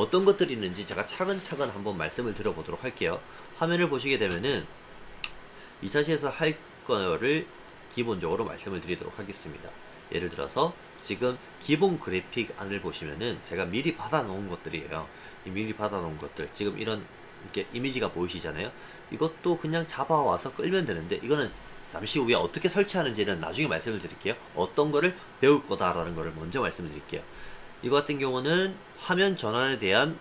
어떤 것들이 있는지 제가 차근차근 한번 말씀을 드려보도록 할게요. 화면을 보시게 되면은 이 자리에서 할 거를 기본적으로 말씀을 드리도록 하겠습니다. 예를 들어서 지금 기본 그래픽 안을 보시면은 제가 미리 받아 놓은 것들이에요. 이 미리 받아 놓은 것들, 지금 이런 이렇게 이미지가 보이시잖아요. 이것도 그냥 잡아와서 끌면 되는데, 이거는 잠시 후에 어떻게 설치하는지는 나중에 말씀을 드릴게요. 어떤 거를 배울 거다라는 거를 먼저 말씀드릴게요. 이거 같은 경우는 화면 전환에 대한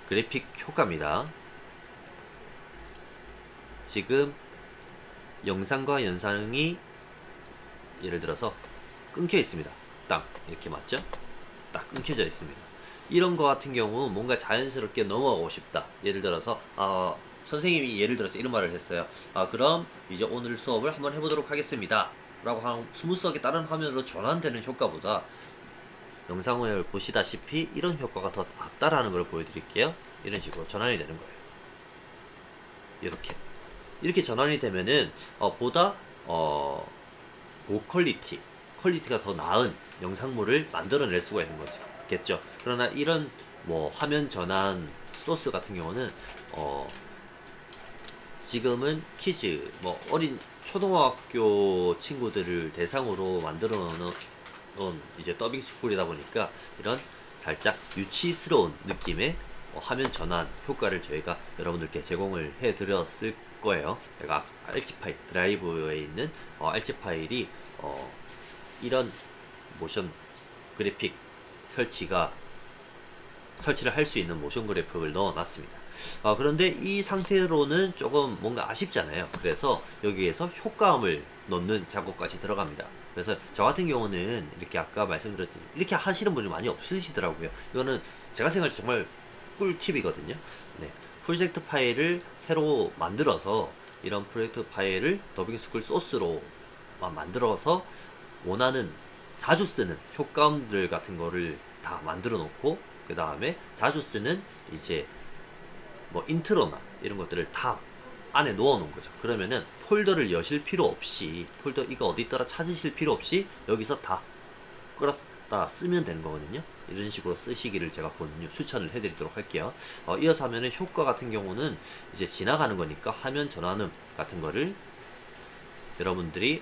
그래픽 효과입니다. 지금 영상과 영상이 예를 들어서 끊겨 있습니다. 딱 이렇게 맞죠? 딱 끊겨져 있습니다. 이런 거 같은 경우 뭔가 자연스럽게 넘어가고 싶다. 예를 들어서 선생님이 예를 들어서 이런 말을 했어요. 그럼 이제 오늘 수업을 한번 해보도록 하겠습니다 라고 하면 스무스하게 다른 화면으로 전환되는 효과보다 영상을 보시다시피 이런 효과가 더 낫다라는 걸 보여드릴게요. 이런 식으로 전환이 되는 거예요. 이렇게 전환이 되면은 보다 퀄리티가 더 나은 영상물을 만들어낼 수가 있는 거겠죠. 그러나 이런 뭐 화면 전환 소스 같은 경우는 지금은 키즈, 뭐 어린 초등학교 친구들을 대상으로 만들어 놓은 이제 더빙 스쿨이다 보니까 이런 살짝 유치스러운 느낌의 화면 전환 효과를 저희가 여러분들께 제공을 해 드렸을 거예요. 제가 알치 파일 드라이브에 있는 알치 파일이 이런 모션 그래픽 설치를 할 수 있는 모션 그래픽을 넣어 놨습니다. 그런데 이 상태로는 조금 뭔가 아쉽잖아요. 그래서 여기에서 효과음을 넣는 작업까지 들어갑니다. 그래서 저 같은 경우는 이렇게 아까 말씀드렸듯이 이렇게 하시는 분이 많이 없으시더라고요. 이거는 제가 생각할 때 정말 꿀팁이거든요. 네. 프로젝트 파일을 새로 만들어서 이런 프로젝트 파일을 더빙 스쿨 소스로 만들어서 원하는 자주 쓰는 효과음들 같은 거를 다 만들어 놓고, 그 다음에 자주 쓰는 이제 뭐 인트로나 이런 것들을 다 안에 넣어 놓은 거죠. 그러면은 폴더를 여실 필요 없이, 폴더 이거 어디 있더라 찾으실 필요 없이 여기서 다 끌었다 쓰면 되는 거거든요. 이런 식으로 쓰시기를 제가 추천을 해드리도록 할게요. 이어서 하면은 효과 같은 경우는 이제 지나가는 거니까 화면 전환음 같은 거를 여러분들이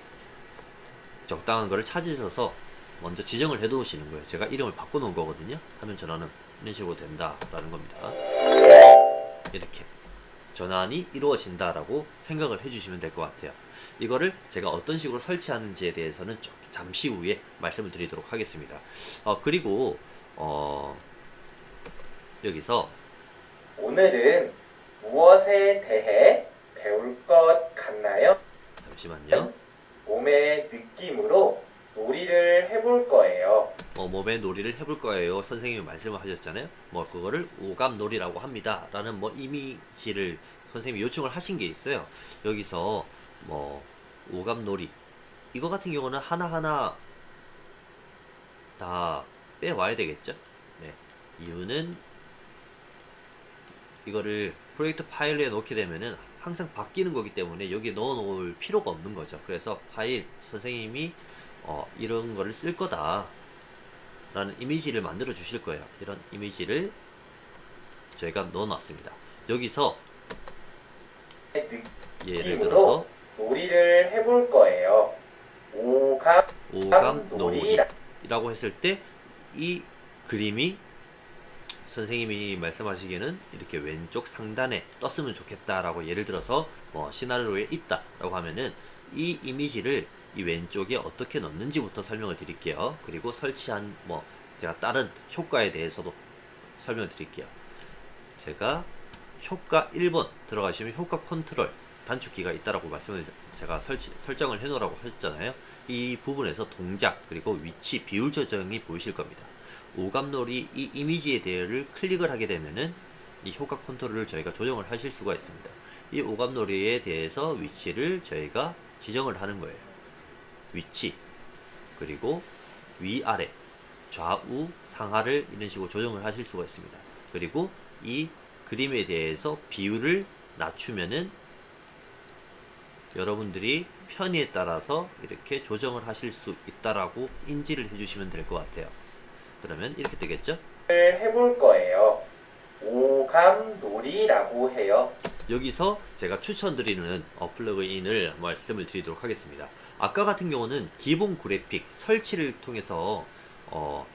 적당한 거를 찾으셔서 먼저 지정을 해 두시는 거예요. 제가 이름을 바꿔 놓은 거거든요. 화면 전환은 이런 식으로 된다라는 겁니다. 이렇게 전환이 이루어진다라고 생각을 해주시면 될 것 같아요. 이거를 제가 어떤 식으로 설치하는지에 대해서는 좀 잠시 후에 말씀을 드리도록 하겠습니다. 그리고 여기서 오늘은 무엇에 대해 배울 것 같나요? 잠시만요. 몸의 느낌으로 놀이를 해볼 거예요. 몸의 놀이를 해볼 거예요. 선생님이 말씀을 하셨잖아요. 그거를 오감놀이라고 합니다. 라는 이미지를 선생님이 요청을 하신 게 있어요. 여기서 오감놀이. 이거 같은 경우는 하나하나 다 빼와야 되겠죠? 네. 이유는 이거를 프로젝트 파일에 넣게 되면은 항상 바뀌는 거기 때문에 여기에 넣어 놓을 필요가 없는 거죠. 그래서 파일 선생님이 이런 거를 쓸 거다 라는 이미지를 만들어 주실 거예요. 이런 이미지를 저희가 넣어 놨습니다. 여기서 예를 들어서 놀이를 해볼 거예요. 오감놀이라고 했을 때 이 그림이 선생님이 말씀하시기에는 이렇게 왼쪽 상단에 떴으면 좋겠다라고, 예를 들어서 시나리오에 있다라고 하면은 이 이미지를 이 왼쪽에 어떻게 넣는지부터 설명을 드릴게요. 그리고 설치한 제가 다른 효과에 대해서도 설명을 드릴게요. 제가 효과 1번 들어가시면 효과 컨트롤 단축키가 있다라고 말씀을 제가 설정을 해 놓으라고 하셨잖아요. 이 부분에서 동작 그리고 위치 비율 조정이 보이실 겁니다. 오감놀이 이 이미지에 대해를 클릭을 하게 되면은 이 효과 컨트롤을 저희가 조정을 하실 수가 있습니다. 이 오감놀이에 대해서 위치를 저희가 지정을 하는 거예요. 위치 그리고 위아래 좌우 상하를 이런 식으로 조정을 하실 수가 있습니다. 그리고 이 그림에 대해서 비율을 낮추면은 여러분들이 편의에 따라서 이렇게 조정을 하실 수 있다라고 인지를 해주시면 될 것 같아요. 그러면 이렇게 되겠죠? 해볼 거예요. 오감놀이라고 해요. 여기서 제가 추천드리는 플러그인을 말씀을 드리도록 하겠습니다. 아까 같은 경우는 기본 그래픽 설치를 통해서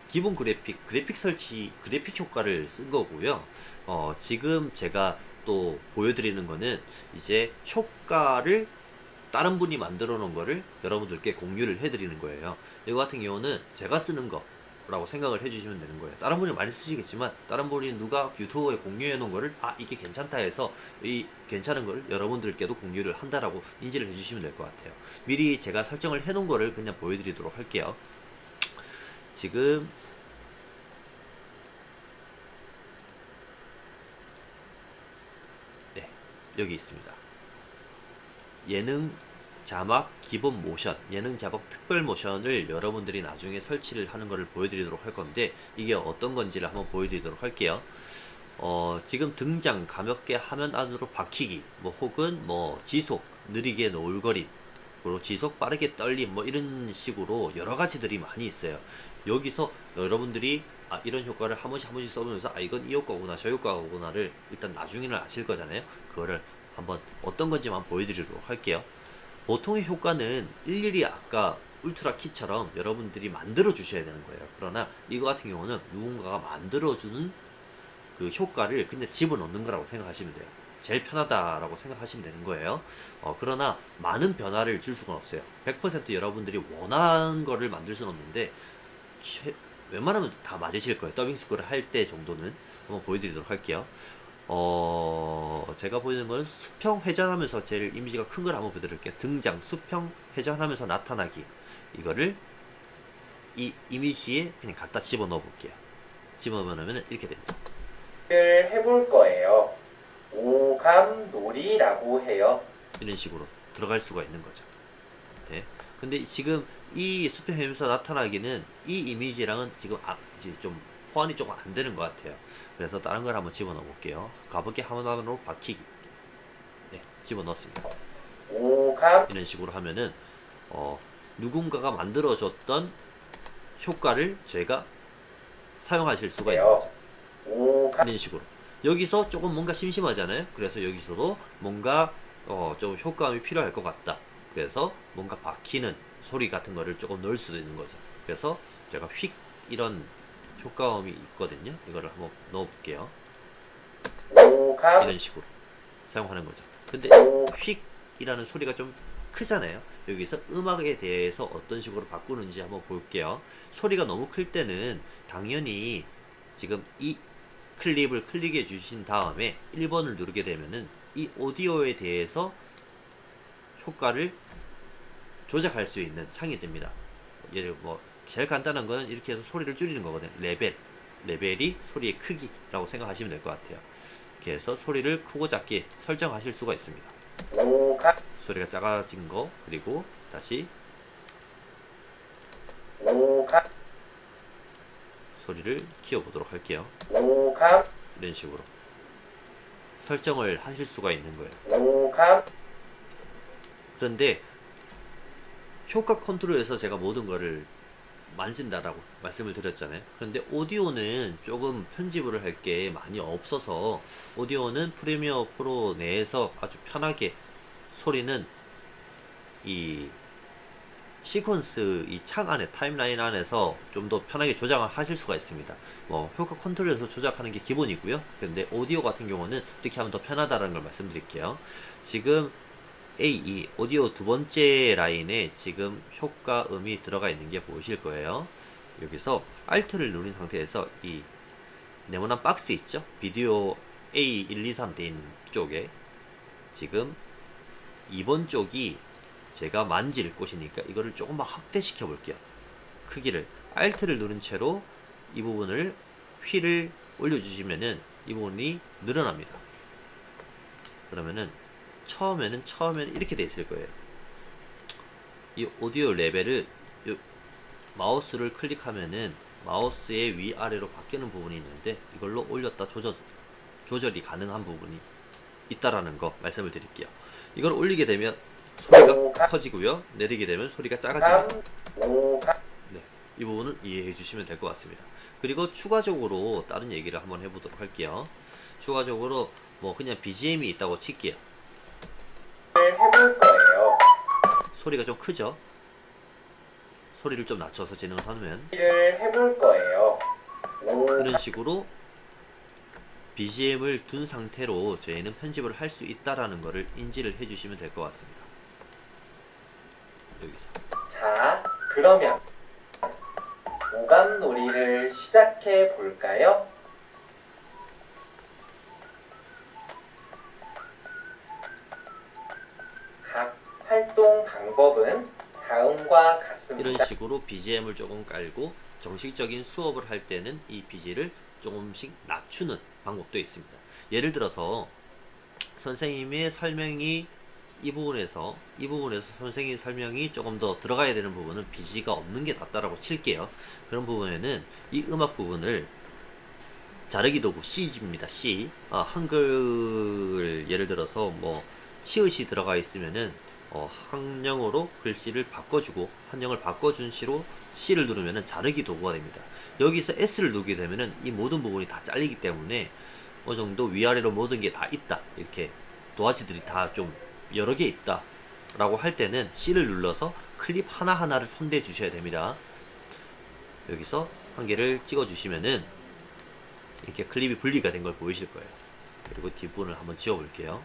기본 그래픽 설치, 그래픽 효과를 쓴 거고요. 지금 제가 또 보여드리는 거는 이제 효과를 다른 분이 만들어 놓은 거를 여러분들께 공유를 해드리는 거예요. 이거 같은 경우는 제가 쓰는 거라고 생각을 해주시면 되는 거예요. 다른 분이 많이 쓰시겠지만 다른 분이 누가 유튜브에 공유해 놓은 거를 이게 괜찮다 해서 이 괜찮은 걸 여러분들께도 공유를 한다라고 인지를 해주시면 될 것 같아요. 미리 제가 설정을 해 놓은 거를 그냥 보여드리도록 할게요. 지금 네, 여기 있습니다. 예능 자막 기본 모션, 예능 자막 특별 모션을 여러분들이 나중에 설치를 하는 것을 보여드리도록 할 건데 이게 어떤 건지를 한번 보여드리도록 할게요. 지금 등장 가볍게 화면 안으로 박히기, 혹은 지속 느리게 노을거림, 그리고 지속 빠르게 떨림, 이런 식으로 여러 가지들이 많이 있어요. 여기서 여러분들이 이런 효과를 한 번씩 써보면서 이건 이 효과구나 저 효과구나를 일단 나중에는 아실 거잖아요. 그거를 한번 어떤 건지만 보여드리도록 할게요. 보통의 효과는 일일이 아까 울트라 키처럼 여러분들이 만들어 주셔야 되는 거예요. 그러나 이거 같은 경우는 누군가가 만들어 주는 그 효과를 그냥 집어넣는 거라고 생각하시면 돼요. 제일 편하다라고 생각하시면 되는 거예요. 그러나 많은 변화를 줄 수가 없어요. 100% 여러분들이 원하는 거를 만들 수는 없는데 웬만하면 다 맞으실 거예요. 더빙 스코어를 할 때 정도는 한번 보여드리도록 할게요. 제가 보이는 건 수평 회전하면서 제일 이미지가 큰 걸 한번 보여드릴게요. 등장, 수평 회전하면서 나타나기. 이거를 이 이미지에 그냥 갖다 집어 넣어 볼게요. 집어 넣으면 이렇게 됩니다. 해볼 거예요. 오감놀이라고 해요. 이런 식으로 들어갈 수가 있는 거죠. 네. 근데 지금 이 수평 회전하면서 나타나기는 이 이미지랑은 지금 이제 좀 호환이 조금 안 되는 것 같아요. 그래서 다른 걸 한번 집어넣어 볼게요. 가볍게 화면으로 박히기. 네, 집어넣었습니다. 이런 식으로 하면은 누군가가 만들어줬던 효과를 저희가 사용하실 수가 있는 거죠. 이런 식으로. 여기서 조금 뭔가 심심하잖아요. 그래서 여기서도 뭔가 좀 효과음이 필요할 것 같다. 그래서 뭔가 박히는 소리 같은 거를 조금 넣을 수도 있는 거죠. 그래서 제가 휙 이런 효과음이 있거든요. 이거를 한번 넣어볼게요. 이런 식으로 사용하는 거죠. 근데 휙이라는 소리가 좀 크잖아요. 여기서 음악에 대해서 어떤 식으로 바꾸는지 한번 볼게요. 소리가 너무 클 때는 당연히 지금 이 클립을 클릭해 주신 다음에 1번을 누르게 되면은 이 오디오에 대해서 효과를 조작할 수 있는 창이 뜹니다. 예를 제일 간단한 거는 이렇게 해서 소리를 줄이는 거거든요. 레벨이 소리의 크기라고 생각하시면 될 것 같아요. 이렇게 해서 소리를 크고 작게 설정하실 수가 있습니다. 소리가 작아진 거, 그리고 다시 소리를 키워보도록 할게요. 이런 식으로 설정을 하실 수가 있는 거예요. 그런데 효과 컨트롤에서 제가 모든 거를 만진다라고 말씀을 드렸잖아요. 그런데 오디오는 조금 편집을 할 게 많이 없어서 오디오는 프리미어 프로 내에서 아주 편하게 소리는 이 시퀀스 이 창 안에 타임라인 안에서 좀 더 편하게 조작을 하실 수가 있습니다. 효과 컨트롤에서 조작하는 게 기본이고요. 그런데 오디오 같은 경우는 이렇게 하면 더 편하다는 걸 말씀드릴게요. 지금 A2 오디오 두 번째 라인에 지금 효과음이 들어가 있는 게 보이실 거예요. 여기서 Alt를 누른 상태에서 이 네모난 박스 있죠? 비디오 A123 돼 있는 쪽에 지금 2번 쪽이 제가 만질 곳이니까 이거를 조금만 확대시켜 볼게요. 크기를 Alt를 누른 채로 이 부분을 휠을 올려주시면은 이 부분이 늘어납니다. 그러면은 처음에는 이렇게 돼 있을 거예요. 이 오디오 레벨을 마우스를 클릭하면은 마우스의 위아래로 바뀌는 부분이 있는데 이걸로 올렸다 조절이 가능한 부분이 있다라는 거 말씀을 드릴게요. 이걸 올리게 되면 소리가 커지고요. 내리게 되면 소리가 작아집니다. 네. 이 부분은 이해해 주시면 될 것 같습니다. 그리고 추가적으로 다른 얘기를 한번 해보도록 할게요. 추가적으로 뭐 그냥 BGM이 있다고 칠게요. 해볼 거예요. 소리가 좀 크죠? 소리를 좀 낮춰서 진행을 하면 일을 해볼 거예요. 이런 식으로 BGM을 둔 상태로 저희는 편집을 할 수 있다라는 것을 인지를 해주시면 될 것 같습니다. 여기서 자, 그러면 오감놀이를 시작해 볼까요? 각 활동 방법은 다음과 같습니다. 이런 식으로 BGM을 조금 깔고 정식적인 수업을 할 때는 이 BG를 조금씩 낮추는 방법도 있습니다. 예를 들어서 선생님의 설명이 이 부분에서 선생님 설명이 조금 더 들어가야 되는 부분은 BG가 없는 게 낫다라고 칠게요. 그런 부분에는 이 음악 부분을 자르기 도구 C입니다. C. 한글 예를 들어서 뭐 치읓이 들어가 있으면은 한영어로 글씨를 바꿔주고 한영을 바꿔준 시로 C를 누르면은 자르기 도구가 됩니다. 여기서 S를 누르게 되면은 이 모든 부분이 다 잘리기 때문에 어느 정도 위아래로 모든 게 다 있다, 이렇게 도화지들이 다 좀 여러 개 있다 라고 할 때는 C를 눌러서 클립 하나하나를 손대 주셔야 됩니다. 여기서 한 개를 찍어 주시면은 이렇게 클립이 분리가 된 걸 보이실 거예요. 그리고 뒷부분을 한번 지워 볼게요.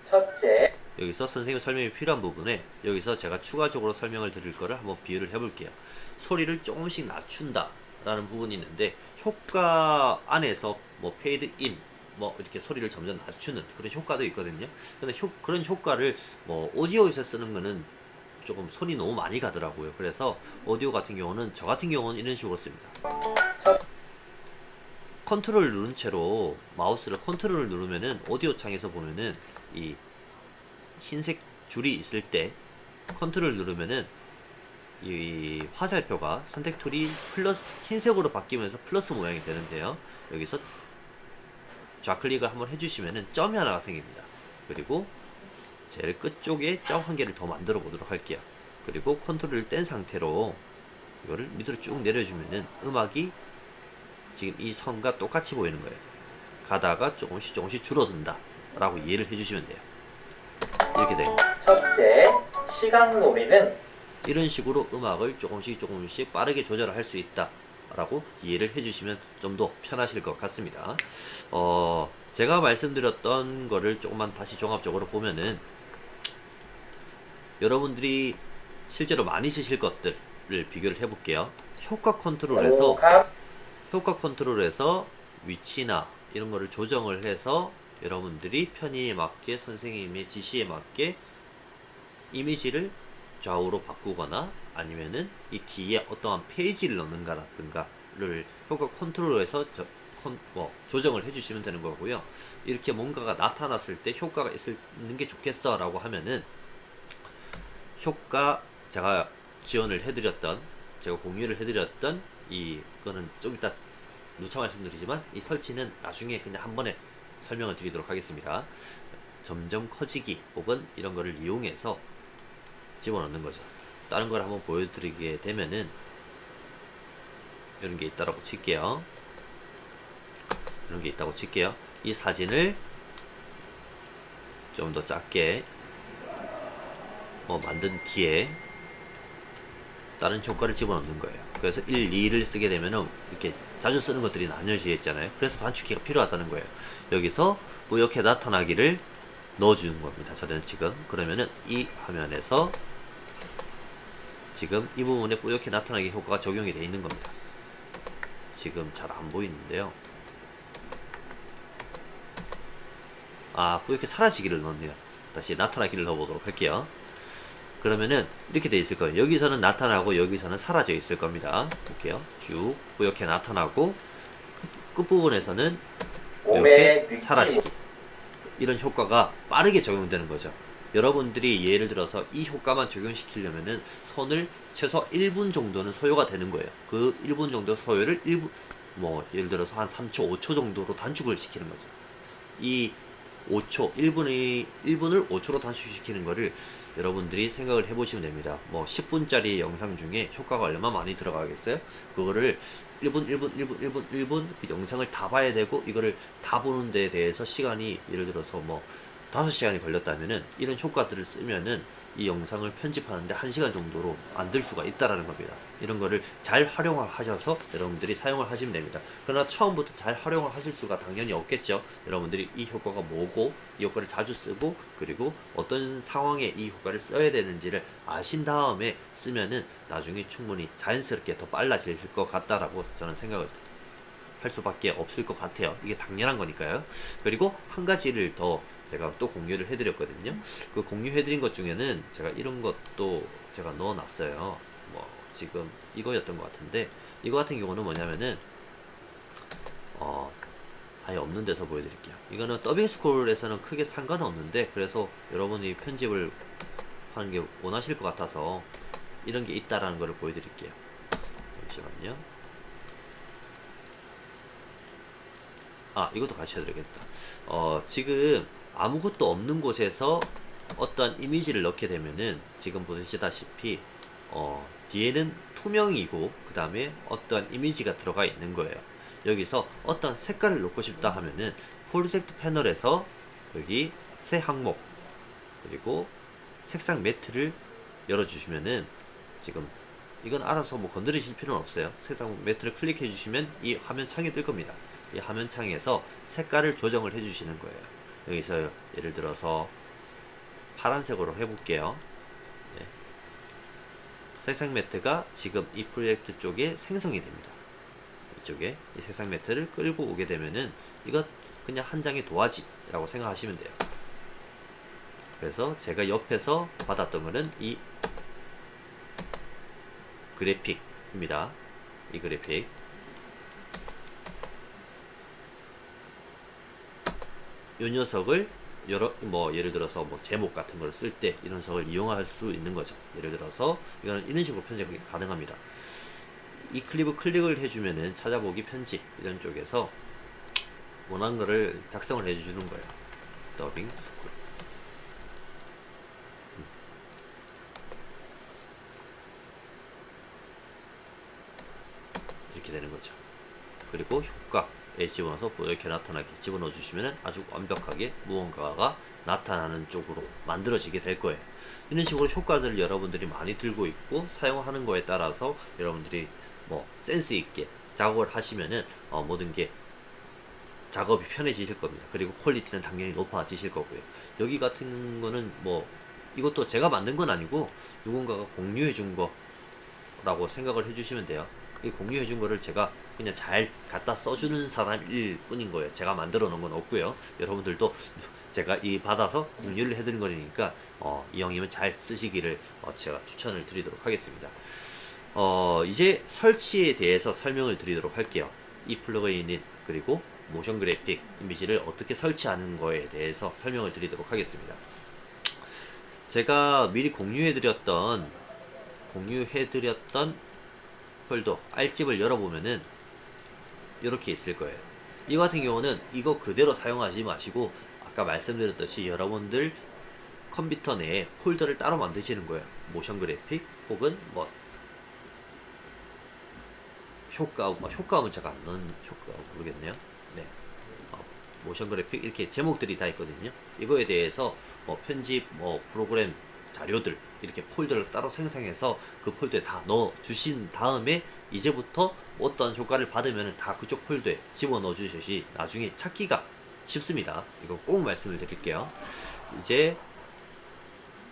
첫째, 여기서 선생님 설명이 필요한 부분에 여기서 제가 추가적으로 설명을 드릴 거를 한번 비유를 해볼게요. 소리를 조금씩 낮춘다 라는 부분이 있는데 효과 안에서 뭐 페이드 인 뭐 이렇게 소리를 점점 낮추는 그런 효과도 있거든요. 근데 그런 효과를 뭐 오디오에서 쓰는 거는 조금 손이 너무 많이 가더라고요. 그래서 오디오 같은 경우는 저 같은 경우는 이런 식으로 씁니다. 컨트롤 누른 채로 마우스를 컨트롤을 누르면은 오디오 창에서 보면은 이 흰색 줄이 있을 때 컨트롤 누르면은 이 화살표가 선택 툴이 플러스 흰색으로 바뀌면서 플러스 모양이 되는데요. 여기서 좌클릭을 한번 해주시면은 점이 하나가 생깁니다. 그리고 제일 끝쪽에 점 한 개를 더 만들어 보도록 할게요. 그리고 컨트롤을 뗀 상태로 이거를 밑으로 쭉 내려주면은 음악이 지금 이 선과 똑같이 보이는 거예요. 가다가 조금씩 줄어든다 라고 이해를 해주시면 돼요. 이렇게 돼요. 첫째, 시각놀이는 이런 식으로 음악을 조금씩 빠르게 조절할 수 있다 라고 이해를 해주시면 좀 더 편하실 것 같습니다. 제가 말씀드렸던 거를 조금만 다시 종합적으로 보면은 여러분들이 실제로 많이 쓰실 것들을 비교를 해볼게요. 효과 컨트롤에서 위치나 이런 거를 조정을 해서 여러분들이 편의에 맞게 선생님의 지시에 맞게 이미지를 좌우로 바꾸거나 아니면은 이 뒤에 어떠한 페이지를 넣는가라든가를 효과 컨트롤에서 조정을 해주시면 되는 거고요. 이렇게 뭔가가 나타났을 때 효과가 있는 게 좋겠어 라고 하면은 효과 제가 제가 공유를 해드렸던 이거는 좀 이따 누차 말씀드리지만 이 설치는 나중에 그냥 한 번에 설명을 드리도록 하겠습니다. 점점 커지기 혹은 이런 거를 이용해서 집어넣는 거죠. 다른 걸 한번 보여드리게 되면은 이런 게 있다고 칠게요. 이 사진을 좀 더 작게 만든 뒤에 다른 효과를 집어넣는 거예요. 그래서 1, 2를 쓰게 되면은 이렇게 자주 쓰는 것들이 나뉘어져 있잖아요. 그래서 단축키가 필요하다는 거예요. 여기서 뿌옇게 나타나기를 넣어주는 겁니다. 저는 지금 그러면은 이 화면에서 지금 이 부분에 뿌옇게 나타나기 효과가 적용이 되어 있는 겁니다. 지금 잘 안 보이는데요. 뿌옇게 사라지기를 넣었네요. 다시 나타나기를 넣어보도록 할게요. 그러면은 이렇게 돼 있을 거예요. 여기서는 나타나고 여기서는 사라져 있을 겁니다. 볼게요. 쭉 뿌옇게 나타나고 끝부분에서는 이렇게 사라지기, 이런 효과가 빠르게 적용되는 거죠. 여러분들이 예를 들어서 이 효과만 적용시키려면은 손을 최소 1분 정도는 소요가 되는 거예요. 그 1분 정도 소요를 예를 들어서 한 3초, 5초 정도로 단축을 시키는 거죠. 이 5초, 1분을 5초로 단축시키는 거를 여러분들이 생각을 해보시면 됩니다. 뭐 10분짜리 영상 중에 효과가 얼마 많이 들어가겠어요? 그거를 1분 그 영상을 다 봐야 되고 이거를 다 보는 데 대해서 시간이 예를 들어서 뭐 5시간이 걸렸다면은 이런 효과들을 쓰면은 이 영상을 편집하는데 1시간 정도로 만들 수가 있다라는 겁니다. 이런 거를 잘 활용하셔서 여러분들이 사용을 하시면 됩니다. 그러나 처음부터 잘 활용을 하실 수가 당연히 없겠죠. 여러분들이 이 효과가 뭐고 이 효과를 자주 쓰고 그리고 어떤 상황에 이 효과를 써야 되는지를 아신 다음에 쓰면은 나중에 충분히 자연스럽게 더 빨라질 것 같다라고 저는 생각을 할 수밖에 없을 것 같아요. 이게 당연한 거니까요. 그리고 한 가지를 더 제가 또 공유를 해드렸거든요. 그 공유해드린 것 중에는 제가 이런 것도 제가 넣어놨어요. 뭐 지금 이거였던 것 같은데 이거 같은 경우는 뭐냐면은 아예 없는 데서 보여드릴게요. 이거는 더빙스쿨에서는 크게 상관은 없는데 그래서 여러분이 편집을 하는 게 원하실 것 같아서 이런 게 있다라는 것을 보여드릴게요. 잠시만요. 이것도 같이 해드리겠다. 지금 아무것도 없는 곳에서 어떤 이미지를 넣게 되면은 지금 보시다시피 뒤에는 투명이고 그 다음에 어떤 이미지가 들어가 있는 거예요. 여기서 어떤 색깔을 넣고 싶다 하면은 프로젝트 패널에서 여기 새 항목 그리고 색상 매트를 열어주시면은 지금 이건 알아서 뭐 건드리실 필요는 없어요. 색상 매트를 클릭해 주시면 이 화면 창이 뜰 겁니다. 이 화면 창에서 색깔을 조정을 해 주시는 거예요. 여기서 예를 들어서 파란색으로 해볼게요. 네. 색상 매트가 지금 이 프로젝트 쪽에 생성이 됩니다. 이쪽에 이 색상 매트를 끌고 오게 되면은 이거 그냥 한 장의 도화지라고 생각하시면 돼요. 그래서 제가 옆에서 받았던 거는 이 그래픽입니다. 이 그래픽. 이 녀석을 예를 들어서 뭐 제목 같은 걸 쓸 때 이런 녀석을 이용할 수 있는 거죠. 예를 들어서 이거는 이런 식으로 편집이 가능합니다. 이 클릭을 해주면은 찾아보기 편집 이런 쪽에서 원하는 거를 작성을 해주는 거예요. 더빙 스쿨. 이렇게 되는 거죠. 그리고 효과에 집어넣어서 이렇게 나타나게 집어넣어 주시면 아주 완벽하게 무언가가 나타나는 쪽으로 만들어지게 될 거예요. 이런 식으로 효과들을 여러분들이 많이 들고 있고 사용하는 거에 따라서 여러분들이 뭐 센스 있게 작업을 하시면은 모든 게 작업이 편해지실 겁니다. 그리고 퀄리티는 당연히 높아지실 거고요. 여기 같은 거는 뭐 이것도 제가 만든 건 아니고 누군가가 공유해 준 거라고 생각을 해주시면 돼요. 이 공유해 준 거를 제가 그냥 잘 갖다 써주는 사람일 뿐인 거예요. 제가 만들어 놓은 건 없고요. 여러분들도 제가 이 받아서 공유를 해드린 거니까 이왕이면 잘 쓰시기를 제가 추천을 드리도록 하겠습니다. 이제 설치에 대해서 설명을 드리도록 할게요. 이 플러그인인 그리고 모션 그래픽 이미지를 어떻게 설치하는 거에 대해서 설명을 드리도록 하겠습니다. 제가 미리 공유해드렸던 폴더 R집을 열어보면은 이렇게 있을 거예요. 이 같은 경우는 이거 그대로 사용하지 마시고 아까 말씀드렸듯이 여러분들 컴퓨터 내에 폴더를 따로 만드시는 거예요. 모션 그래픽 혹은 뭐 효과음은 제가 안 넣은 효과 모르겠네요. 네. 모션 그래픽 이렇게 제목들이 다 있거든요. 이거에 대해서 편집 프로그램 자료들 이렇게 폴더를 따로 생성해서 그 폴더에 다 넣어 주신 다음에 이제부터 어떤 효과를 받으면 다 그쪽 폴더에 집어넣어 주시지 나중에 찾기가 쉽습니다. 이거 꼭 말씀을 드릴게요. 이제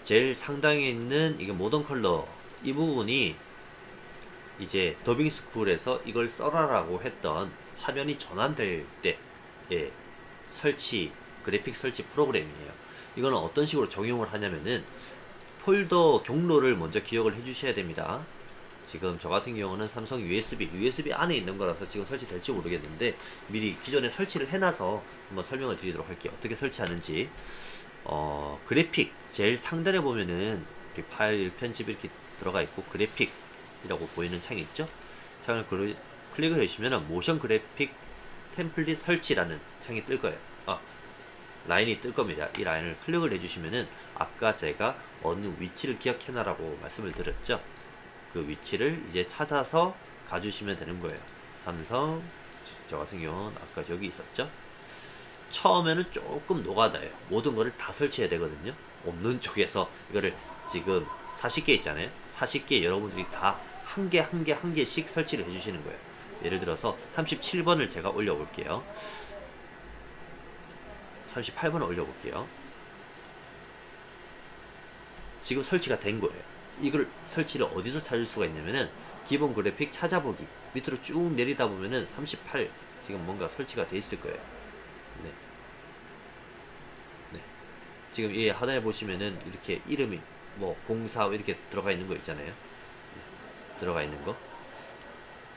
제일 상단에 있는 이게 모던 컬러 이 부분이 이제 더빙스쿨에서 이걸 써라라고 했던 화면이 전환될 때의 그래픽 설치 프로그램이에요. 이거는 어떤 식으로 적용을 하냐면은 폴더 경로를 먼저 기억을 해주셔야 됩니다. 지금 저 같은 경우는 삼성 USB 안에 있는 거라서 지금 설치될지 모르겠는데 미리 기존에 설치를 해놔서 한번 설명을 드리도록 할게요. 어떻게 설치하는지. 그래픽 제일 상단에 보면은 우리 파일 편집 이렇게 들어가 있고 그래픽이라고 보이는 창이 있죠. 창을 클릭을 해주시면 모션 그래픽 템플릿 설치라는 창이 뜰 거예요. 라인이 뜰 겁니다. 이 라인을 클릭을 해주시면은 아까 제가 어느 위치를 기억해놔라고 말씀을 드렸죠. 그 위치를 이제 찾아서 가주시면 되는 거예요. 삼성, 저 같은 경우는 아까 여기 있었죠. 처음에는 조금 노가다예요. 모든 거를 다 설치해야 되거든요. 없는 쪽에서 이거를 지금 40개 있잖아요. 40개 여러분들이 다 한 개 한 개 한 개씩 설치를 해주시는 거예요. 예를 들어서 37번을 제가 올려볼게요. 38번을 올려볼게요. 지금 설치가 된 거예요. 이걸 설치를 어디서 찾을 수가 있냐면은 기본 그래픽 찾아보기 밑으로 쭉 내리다 보면은 38 지금 뭔가 설치가 돼 있을 거예요. 네. 네. 지금 이 하단에 보시면은 이렇게 이름이 뭐 04 이렇게 들어가 있는 거 있잖아요. 네. 들어가 있는 거.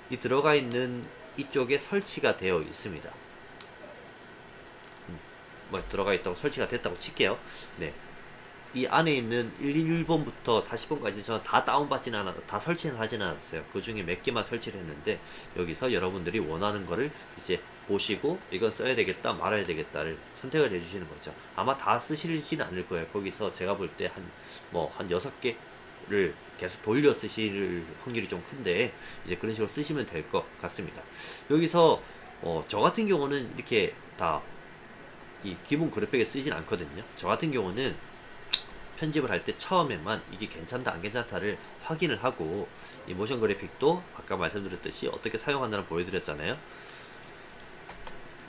이 들어가 있는 이쪽에 설치가 되어 있습니다. 뭐 들어가 있다고 설치가 됐다고 칠게요. 네. 이 안에 있는 1번부터 40번까지 저는 다 다운받지는 않았, 다 설치는 하지는 않았어요. 그 중에 몇 개만 설치를 했는데, 여기서 여러분들이 원하는 거를 이제 보시고, 이건 써야 되겠다, 말아야 되겠다를 선택을 해주시는 거죠. 아마 다 쓰시지는 않을 거예요. 거기서 제가 볼 때 한 6개를 계속 돌려 쓰실 확률이 좀 큰데, 이제 그런 식으로 쓰시면 될 것 같습니다. 여기서, 저 같은 경우는 이렇게 다 이 기본 그래픽에 쓰진 않거든요. 저 같은 경우는 편집을 할 때 처음에만 이게 괜찮다 안 괜찮다를 확인을 하고, 이 모션 그래픽도 아까 말씀드렸듯이 어떻게 사용한다는 보여드렸잖아요.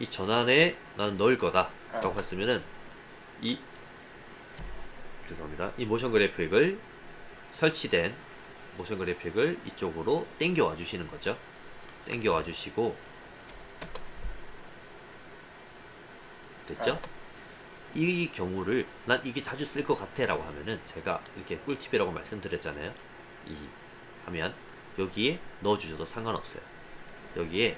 이 전환에 나는 넣을 거다 라고 했으면은 죄송합니다, 이 모션 그래픽을 설치된 모션 그래픽을 이쪽으로 당겨 와 주시는 거죠. 당겨 와 주시고, 됐죠? 이 경우를 난 이게 자주 쓸 것 같아 라고 하면은, 제가 이렇게 꿀팁이라고 말씀드렸잖아요. 하면 여기에 넣어 주셔도 상관없어요. 여기에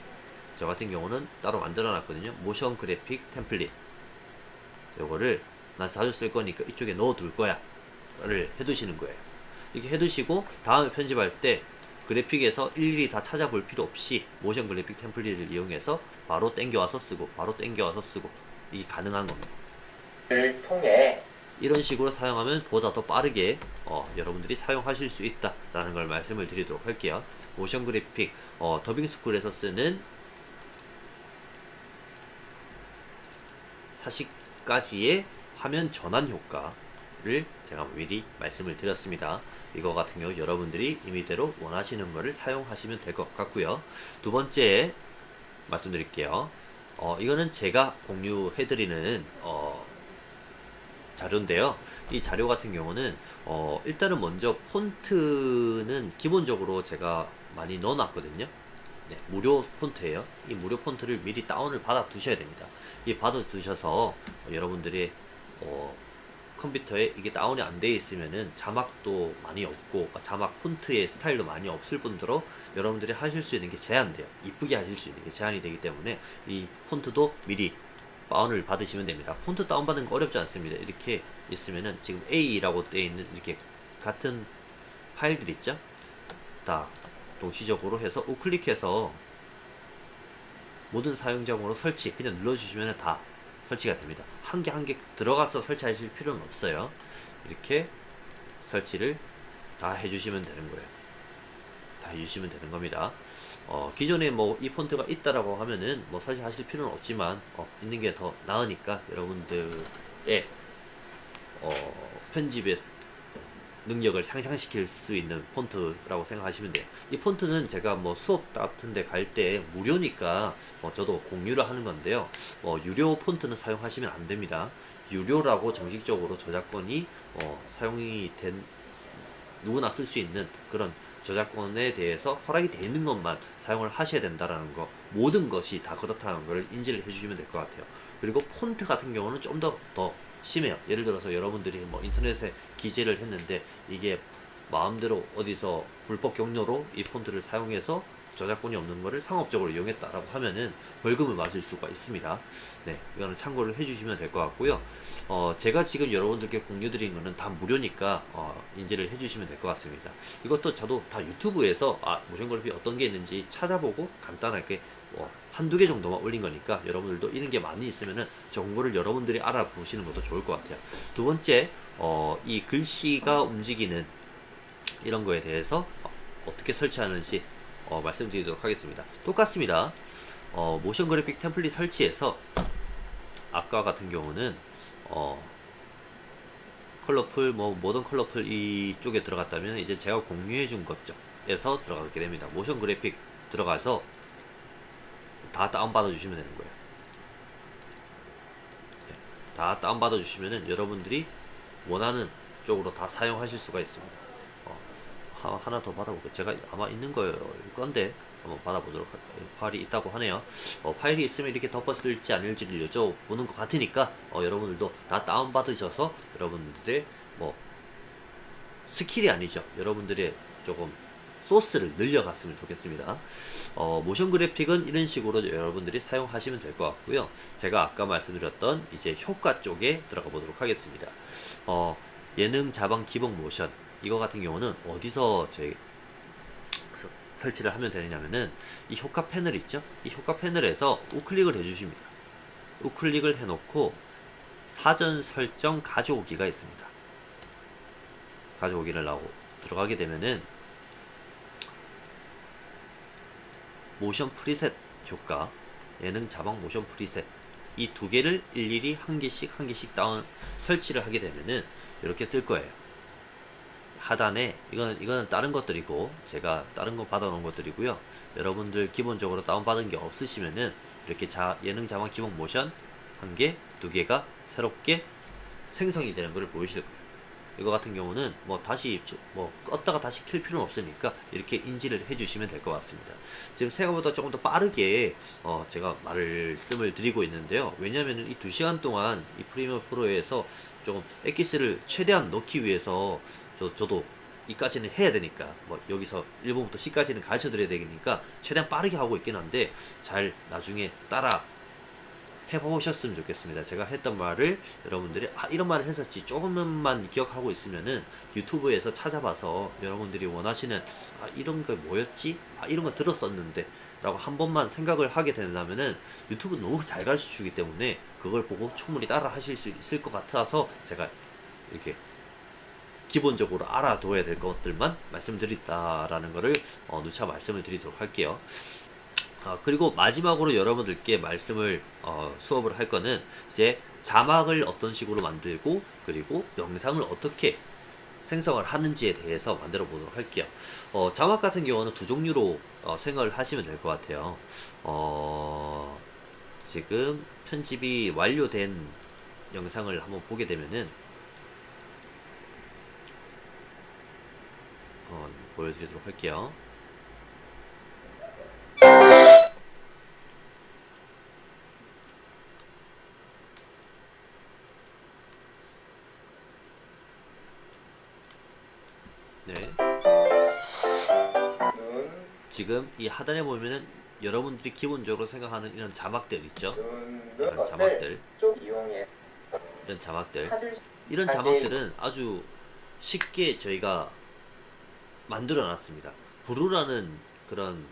저 같은 경우는 따로 만들어 놨거든요. 모션 그래픽 템플릿, 요거를 난 자주 쓸 거니까 이쪽에 넣어 둘 거야 를 해두시는 거예요. 이렇게 해두시고 다음에 편집할 때 그래픽에서 일일이 다 찾아볼 필요 없이 모션 그래픽 템플릿을 이용해서 바로 당겨와서 쓰고 바로 당겨와서 쓰고, 이게 가능한 겁니다. 를 통해 이런 식으로 사용하면 보다 더 빠르게 여러분들이 사용하실 수 있다라는 걸 말씀을 드리도록 할게요. 모션 그래픽 더빙스쿨에서 쓰는 40가지의 화면 전환 효과를 제가 미리 말씀을 드렸습니다. 이거 같은 경우 여러분들이 임의대로 원하시는 거를 사용하시면 될 것 같고요. 두 번째 말씀드릴게요. 이거는 제가 공유해드리는 자료인데요. 이 자료 같은 경우는 일단은 먼저 폰트는 기본적으로 제가 많이 넣어놨거든요. 네, 무료 폰트예요. 이 무료 폰트를 미리 다운을 받아 두셔야 됩니다. 이 받아 두셔서 여러분들이 컴퓨터에 이게 다운이 안 돼 있으면은 자막도 많이 없고 자막 폰트의 스타일도 많이 없을 뿐더러 여러분들이 하실 수 있는 게 제한돼요. 이쁘게 하실 수 있는 게 제한이 되기 때문에 이 폰트도 미리 다운을 받으시면 됩니다. 폰트 다운받는 거 어렵지 않습니다. 이렇게 있으면은 지금 A라고 되어 있는 이렇게 같은 파일들 있죠? 다 동시적으로 해서 우클릭해서 모든 사용자용으로 설치 그냥 눌러주시면 다 설치가 됩니다. 한 개 한 개 들어가서 설치하실 필요는 없어요. 이렇게 설치를 다 해주시면 되는 거예요. 다 해주시면 되는 겁니다. 기존에 뭐 이 폰트가 있다라고 하면은 뭐 사실 하실 필요는 없지만 있는 게 더 나으니까 여러분들의 편집의 능력을 상향시킬 수 있는 폰트라고 생각하시면 돼요. 이 폰트는 제가 뭐 수업 같은 데 갈 때 무료니까 저도 공유를 하는 건데요. 유료 폰트는 사용하시면 안 됩니다. 유료라고 정식적으로 저작권이 사용이 된 누구나 쓸 수 있는 그런 저작권에 대해서 허락이 되어 있는 것만 사용을 하셔야 된다라는 거, 모든 것이 다 그렇다는 걸 인지를 해주시면 될 것 같아요. 그리고 폰트 같은 경우는 좀 더 심해요. 예를 들어서 여러분들이 뭐 인터넷에 기재를 했는데 이게 마음대로 어디서 불법 경로로 이 폰트를 사용해서 저작권이 없는 거를 상업적으로 이용했다라고 하면은 벌금을 맞을 수가 있습니다. 네, 이거는 참고를 해주시면 될 것 같고요. 제가 지금 여러분들께 공유드린 거는 다 무료니까 인지를 해주시면 될 것 같습니다. 이것도 저도 다 유튜브에서 모션 그래픽 어떤 게 있는지 찾아보고 간단하게 한두 개 정도만 올린 거니까 여러분들도 이런 게 많이 있으면은 정보를 여러분들이 알아보시는 것도 좋을 것 같아요. 두 번째, 이 글씨가 움직이는 이런 거에 대해서 어떻게 설치하는지 말씀드리도록 하겠습니다. 똑같습니다. 모션 그래픽 템플릿 설치해서 아까 같은 경우는 컬러풀 모던 컬러풀 이쪽에 들어갔다면 이제 제가 공유해 준 것쪽에서 들어가게 됩니다. 모션 그래픽 들어가서 다 다운받아 주시면 되는 거예요. 네, 다 다운받아 주시면은 여러분들이 원하는 쪽으로 다 사용하실 수가 있습니다. 하나 더 받아볼게요. 제가 아마 있는 거일 건데 한번 받아보도록 할게요. 파일이 있다고 하네요. 파일이 있으면 이렇게 덮어질지 아닐지를 여쭤보는 것 같으니까 여러분들도 다 다운받으셔서 여러분들의 스킬이 아니죠. 여러분들의 조금 소스를 늘려갔으면 좋겠습니다. 모션 그래픽은 이런 식으로 여러분들이 사용하시면 될 것 같고요. 제가 아까 말씀드렸던 이제 효과 쪽에 들어가 보도록 하겠습니다. 예능 자방 기본 모션 이거 같은 경우는 어디서 저희 설치를 하면 되느냐면은 이 효과 패널 있죠? 이 효과 패널에서 우클릭을 해주십니다. 우클릭을 해놓고 사전 설정 가져오기가 있습니다. 가져오기를 나오고 들어가게 되면은 모션 프리셋 효과, 예능 자막 모션 프리셋 이 두 개를 일일이 한 개씩 다운 설치를 하게 되면은 이렇게 뜰 거예요. 하단에 이거는 다른 것들이고 제가 다른 거 받아놓은 것들이고요. 여러분들 기본적으로 다운받은 게 없으시면은 이렇게 예능 자막 기본 모션 한 개, 두 개가 새롭게 생성이 되는 것을 보이실 거예요. 이거 같은 경우는 다시 껐다가 다시 킬 필요는 없으니까 이렇게 인지를 해주시면 될 것 같습니다. 지금 생각보다 조금 더 빠르게 제가 말씀을 드리고 있는데요. 왜냐면은 이 2시간 동안 이 프리미어 프로에서 조금 엑기스를 최대한 넣기 위해서 저도 이까지는 해야 되니까 여기서 1번부터 10까지는 가르쳐 드려야 되니까 최대한 빠르게 하고 있긴 한데 잘 나중에 따라 해보셨으면 좋겠습니다. 제가 했던 말을 여러분들이 이런 말을 했었지 조금만 기억하고 있으면은 유튜브에서 찾아봐서 여러분들이 원하시는 이런 거 뭐였지? 이런 거 들었었는데 라고 한 번만 생각을 하게 된다면은 유튜브 너무 잘 가르쳐 주기 때문에 그걸 보고 충분히 따라 하실 수 있을 것 같아서 제가 이렇게 기본적으로 알아둬야 될 것들만 말씀드린다라는 거를 누차 말씀을 드리도록 할게요. 그리고 마지막으로 여러분들께 말씀을 수업을 할 거는 이제 자막을 어떤 식으로 만들고 그리고 영상을 어떻게 생성을 하는지에 대해서 만들어 보도록 할게요. 자막 같은 경우는 두 종류로 생각을 하시면 될 것 같아요. 지금 편집이 완료된 영상을 한번 보게 되면은 보여드리도록 할게요. 네. 지금 이 하단에 보면은 여러분들이 기본적으로 생각하는 이런 자막들 있죠? 이런 자막들. 이런 자막들. 이런 자막들은 아주 쉽게 저희가 만들어 놨습니다. 브루라는 그런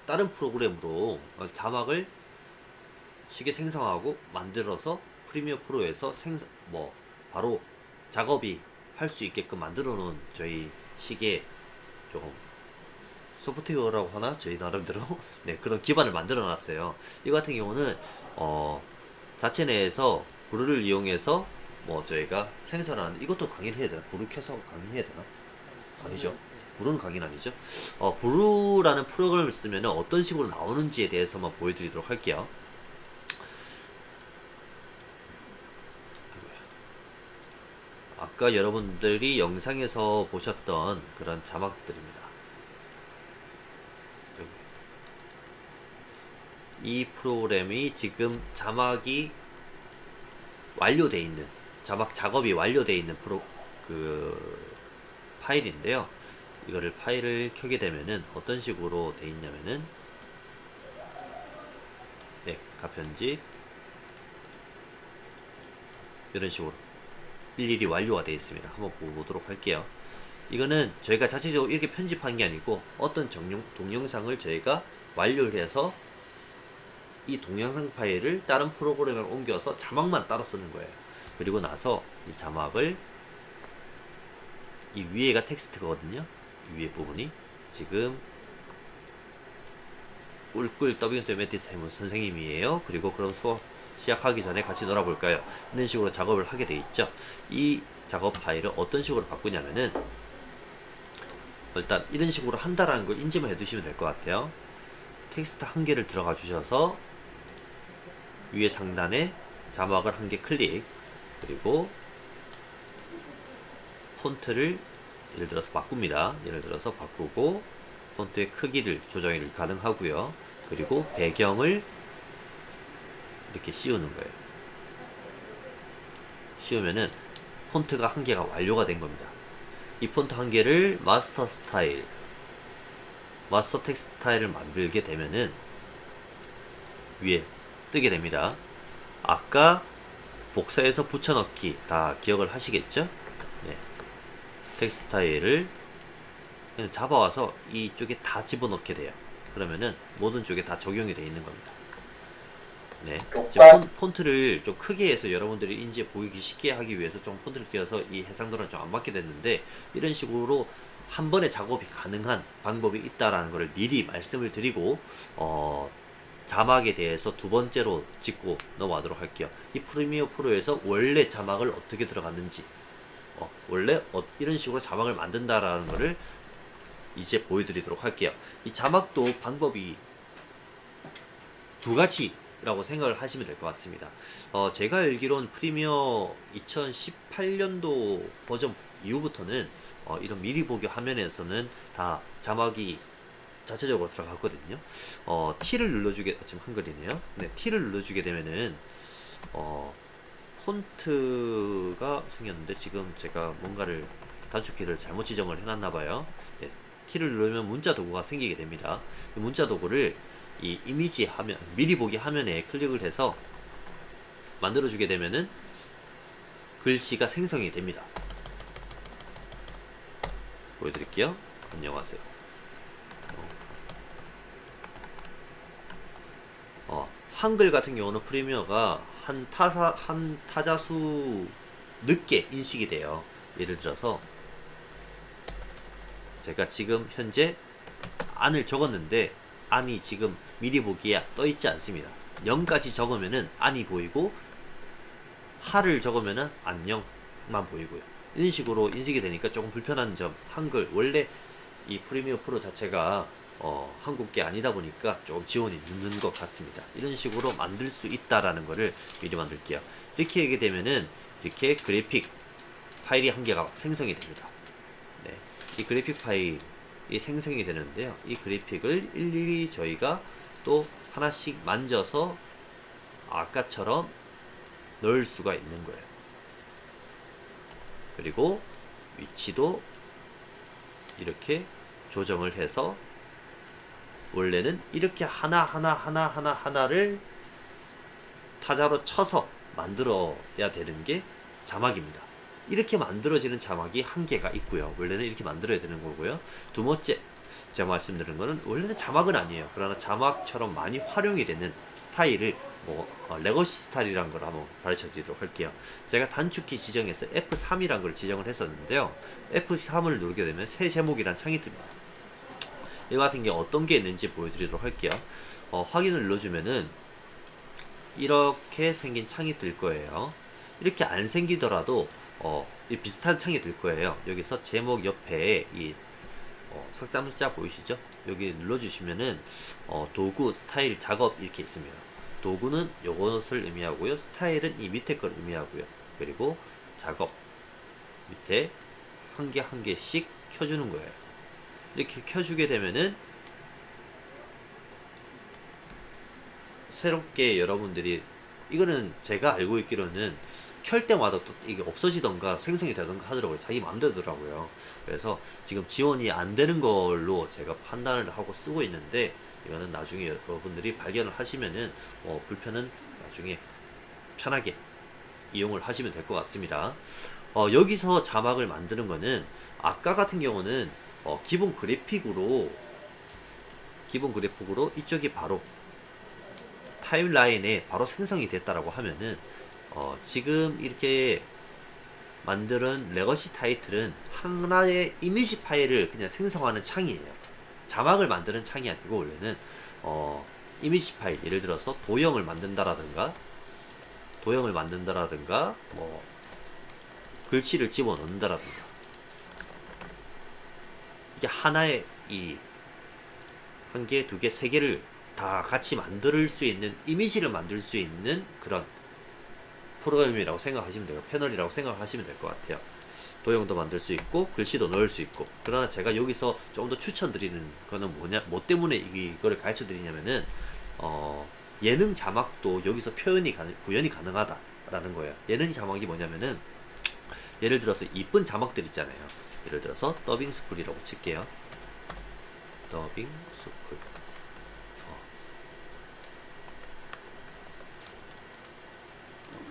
다른 프로그램으로 자막을 쉽게 생성하고 만들어서 프리미어 프로에서 바로 작업이 할 수 있게끔 만들어 놓은 저희 식의 조금 소프트웨어라고 하나? 저희 나름대로 네, 그런 기반을 만들어 놨어요. 이 같은 경우는 자체 내에서 브루를 이용해서 저희가 생산한 이것도 강의를 해야 되나? 브루 켜서 강의해야 되나? 아니죠. 브루는 강의는 아니죠. 브루라는 프로그램을 쓰면 어떤 식으로 나오는지에 대해서만 보여드리도록 할게요. 아까 여러분들이 영상에서 보셨던 그런 자막들입니다. 이 프로그램이 지금 자막이 완료되어 있는 자막 작업이 완료되어 있는 파일인데요. 이거를 파일을 켜게 되면은 어떤 식으로 돼 있냐면은 네, 가편집 이런 식으로 일일이 완료가 되어 있습니다. 한번 보도록 할게요. 이거는 저희가 자체적으로 이렇게 편집한 게 아니고 어떤 동영상을 저희가 완료를 해서 이 동영상 파일을 다른 프로그램에 옮겨서 자막만 따라 쓰는 거예요. 그리고 나서 이 자막을 이 위에가 텍스트거든요. 이 위에 부분이 지금 꿀꿀 더빙 매티스 선생님이에요. 그리고 그럼 수업 시작하기 전에 같이 놀아볼까요? 이런 식으로 작업을 하게 돼 있죠. 이 작업 파일을 어떤 식으로 바꾸냐면은 일단 이런 식으로 한다라는 걸 인지만 해두시면 될 것 같아요. 텍스트 한 개를 들어가 주셔서 위에 상단에 자막을 한 개 클릭, 그리고 폰트를 예를 들어서 바꿉니다. 예를 들어서 바꾸고 폰트의 크기를 조정이 가능하고요. 그리고 배경을 이렇게 씌우는 거예요. 씌우면은 폰트가 한 개가 완료가 된 겁니다. 이 폰트 한 개를 마스터 텍스트 스타일을 만들게 되면은 위에 뜨게 됩니다. 아까 복사해서 붙여넣기 다 기억을 하시겠죠? 네. 텍스트 스타일을 그냥 잡아와서 이쪽에 다 집어넣게 돼요. 그러면은 모든 쪽에 다 적용이 되어 있는 겁니다. 네. 이제 폰트를 좀 크게 해서 여러분들이 인지에 보이기 쉽게 하기 위해서 좀 폰트를 끼워서 이 해상도랑 좀 안 맞게 됐는데, 이런 식으로 한 번에 작업이 가능한 방법이 있다라는 것을 미리 말씀을 드리고 자막에 대해서 두 번째로 짚고 넘어가도록 할게요. 이 프리미어 프로에서 원래 자막을 어떻게 들어갔는지 원래 이런 식으로 자막을 만든다라는 것을 이제 보여드리도록 할게요. 이 자막도 방법이 두 가지라고 생각을 하시면 될 것 같습니다. 제가 알기로는 프리미어 2018년도 버전 이후부터는 이런 미리 보기 화면에서는 다 자막이 자체적으로 들어갔거든요. T를 눌러주게, 지금 한글이네요. 네, T를 눌러주게 되면은 폰트가 생겼는데 지금 제가 뭔가를 단축키를 잘못 지정을 해놨나봐요. 네, T를 누르면 문자 도구가 생기게 됩니다. 이 문자 도구를 이 이미지 화면, 미리 보기 화면에 클릭을 해서 만들어주게 되면은 글씨가 생성이 됩니다. 보여드릴게요. 안녕하세요. 한글 같은 경우는 프리미어가 한 타자수 늦게 인식이 돼요. 예를 들어서 제가 지금 현재 안을 적었는데 안이 지금 미리 보기에 떠 있지 않습니다. 0까지 적으면은 안이 보이고 하를 적으면은 안녕만 보이고요. 이런 식으로 인식이 되니까 조금 불편한 점, 한글 원래 이 프리미어 프로 자체가 한국계 아니다 보니까 조금 지원이 늦는 것 같습니다. 이런 식으로 만들 수 있다라는 거를 미리 만들게요. 이렇게 하게 되면은 이렇게 그래픽 파일이 한 개가 생성이 됩니다. 네, 이 그래픽 파일이 생성이 되는데요. 이 그래픽을 일일이 저희가 또 하나씩 만져서 아까처럼 넣을 수가 있는 거예요. 그리고 위치도 이렇게 조정을 해서 원래는 이렇게 하나를 타자로 쳐서 만들어야 되는 게 자막입니다. 이렇게 만들어지는 자막이 한 개가 있고요. 원래는 이렇게 만들어야 되는 거고요. 두 번째 제가 말씀드린 거는 원래는 자막은 아니에요. 그러나 자막처럼 많이 활용이 되는 스타일을 레거시 스타일이라는 걸 한번 가르쳐 드리도록 할게요. 제가 단축키 지정해서 F3이라는 걸 지정을 했었는데요. F3을 누르게 되면 새 제목이란 창이 뜹니다. 이거 같은 게 어떤 게 있는지 보여드리도록 할게요. 확인을 눌러주면은 이렇게 생긴 창이 뜰 거예요. 이렇게 안 생기더라도 이 비슷한 창이 뜰 거예요. 여기서 제목 옆에 이 석자문자 보이시죠? 여기 눌러주시면은 도구, 스타일, 작업 이렇게 있습니다. 도구는 요것을 의미하고요. 스타일은 이 밑에 걸 의미하고요. 그리고 작업 밑에 한 개 한 개씩 켜주는 거예요. 이렇게 켜주게 되면은 새롭게 여러분들이, 이거는 제가 알고 있기로는 켤 때마다 또 이게 없어지던가 생성이 되던가 하더라고요. 자기 마음대로더라고요. 그래서 지금 지원이 안 되는 걸로 제가 판단을 하고 쓰고 있는데, 이거는 나중에 여러분들이 발견을 하시면은 불편은 나중에 편하게 이용을 하시면 될 것 같습니다. 여기서 자막을 만드는 거는 아까 같은 경우는 기본 그래픽으로 이쪽이 바로 타임라인에 바로 생성이 됐다라고 하면은 지금 이렇게 만드는 레거시 타이틀은 하나의 이미지 파일을 그냥 생성하는 창이에요. 자막을 만드는 창이 아니고, 원래는 이미지 파일, 예를 들어서 도형을 만든다라든가 뭐 글씨를 집어넣는다라든가, 이게 하나의 한 개, 두 개, 세 개를 다 같이 만들 수 있는, 이미지를 만들 수 있는 그런 프로그램이라고 생각하시면 돼요. 패널이라고 생각하시면 될 것 같아요. 도형도 만들 수 있고 글씨도 넣을 수 있고. 그러나 제가 여기서 좀 더 추천드리는 거는 뭐 때문에 이거를 가르쳐 드리냐면은 예능 자막도 여기서 구현이 가능하다라는 거예요. 예능 자막이 뭐냐면은, 예를 들어서 이쁜 자막들 있잖아요. 예를 들어서 더빙 스쿨이라고 칠게요. 더빙 스쿨.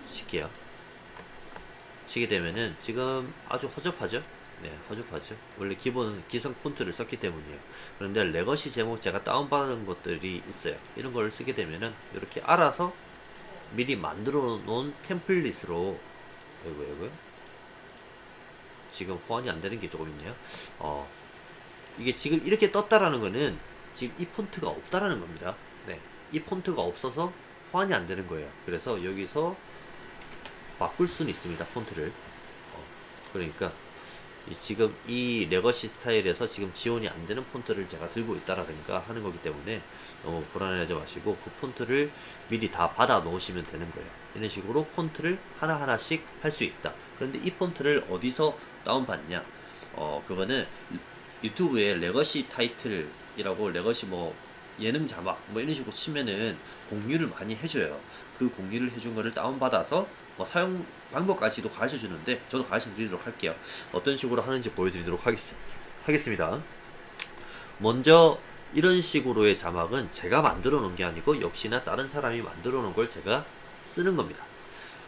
칠게요. 치게 되면은 지금 아주 허접하죠? 네, 허접하죠. 원래 기본 기성 폰트를 썼기 때문이에요. 그런데 레거시 제목 제가 다운받은 것들이 있어요. 이런 걸 쓰게 되면은 이렇게 알아서 미리 만들어 놓은 템플릿으로, 이거 지금 호환이 안 되는 게 조금 있네요. 이게 지금 이렇게 떴다라는 거는 지금 이 폰트가 없다라는 겁니다. 네, 이 폰트가 없어서 호환이 안 되는 거예요. 그래서 여기서 바꿀 수는 있습니다, 폰트를. 그러니까 지금 이 레거시 스타일에서 지금 지원이 안 되는 폰트를 제가 들고 있다라든가 하는 거기 때문에 너무 불안해하지 마시고, 그 폰트를 미리 다 받아 놓으시면 되는 거예요. 이런 식으로 폰트를 하나하나씩 할 수 있다. 그런데 이 폰트를 어디서 다운받냐? 그거는 유튜브에 레거시 타이틀이라고, 레거시 뭐 예능 자막 뭐 이런 식으로 치면은 공유를 많이 해줘요. 그 공유를 해준 거를 다운받아서 사용 방법까지도 가르쳐 주는데, 저도 가르쳐 드리도록 할게요. 어떤 식으로 하는지 보여드리도록 하겠습니다. 먼저 이런 식으로의 자막은 제가 만들어 놓은 게 아니고 역시나 다른 사람이 만들어 놓은 걸 제가 쓰는 겁니다.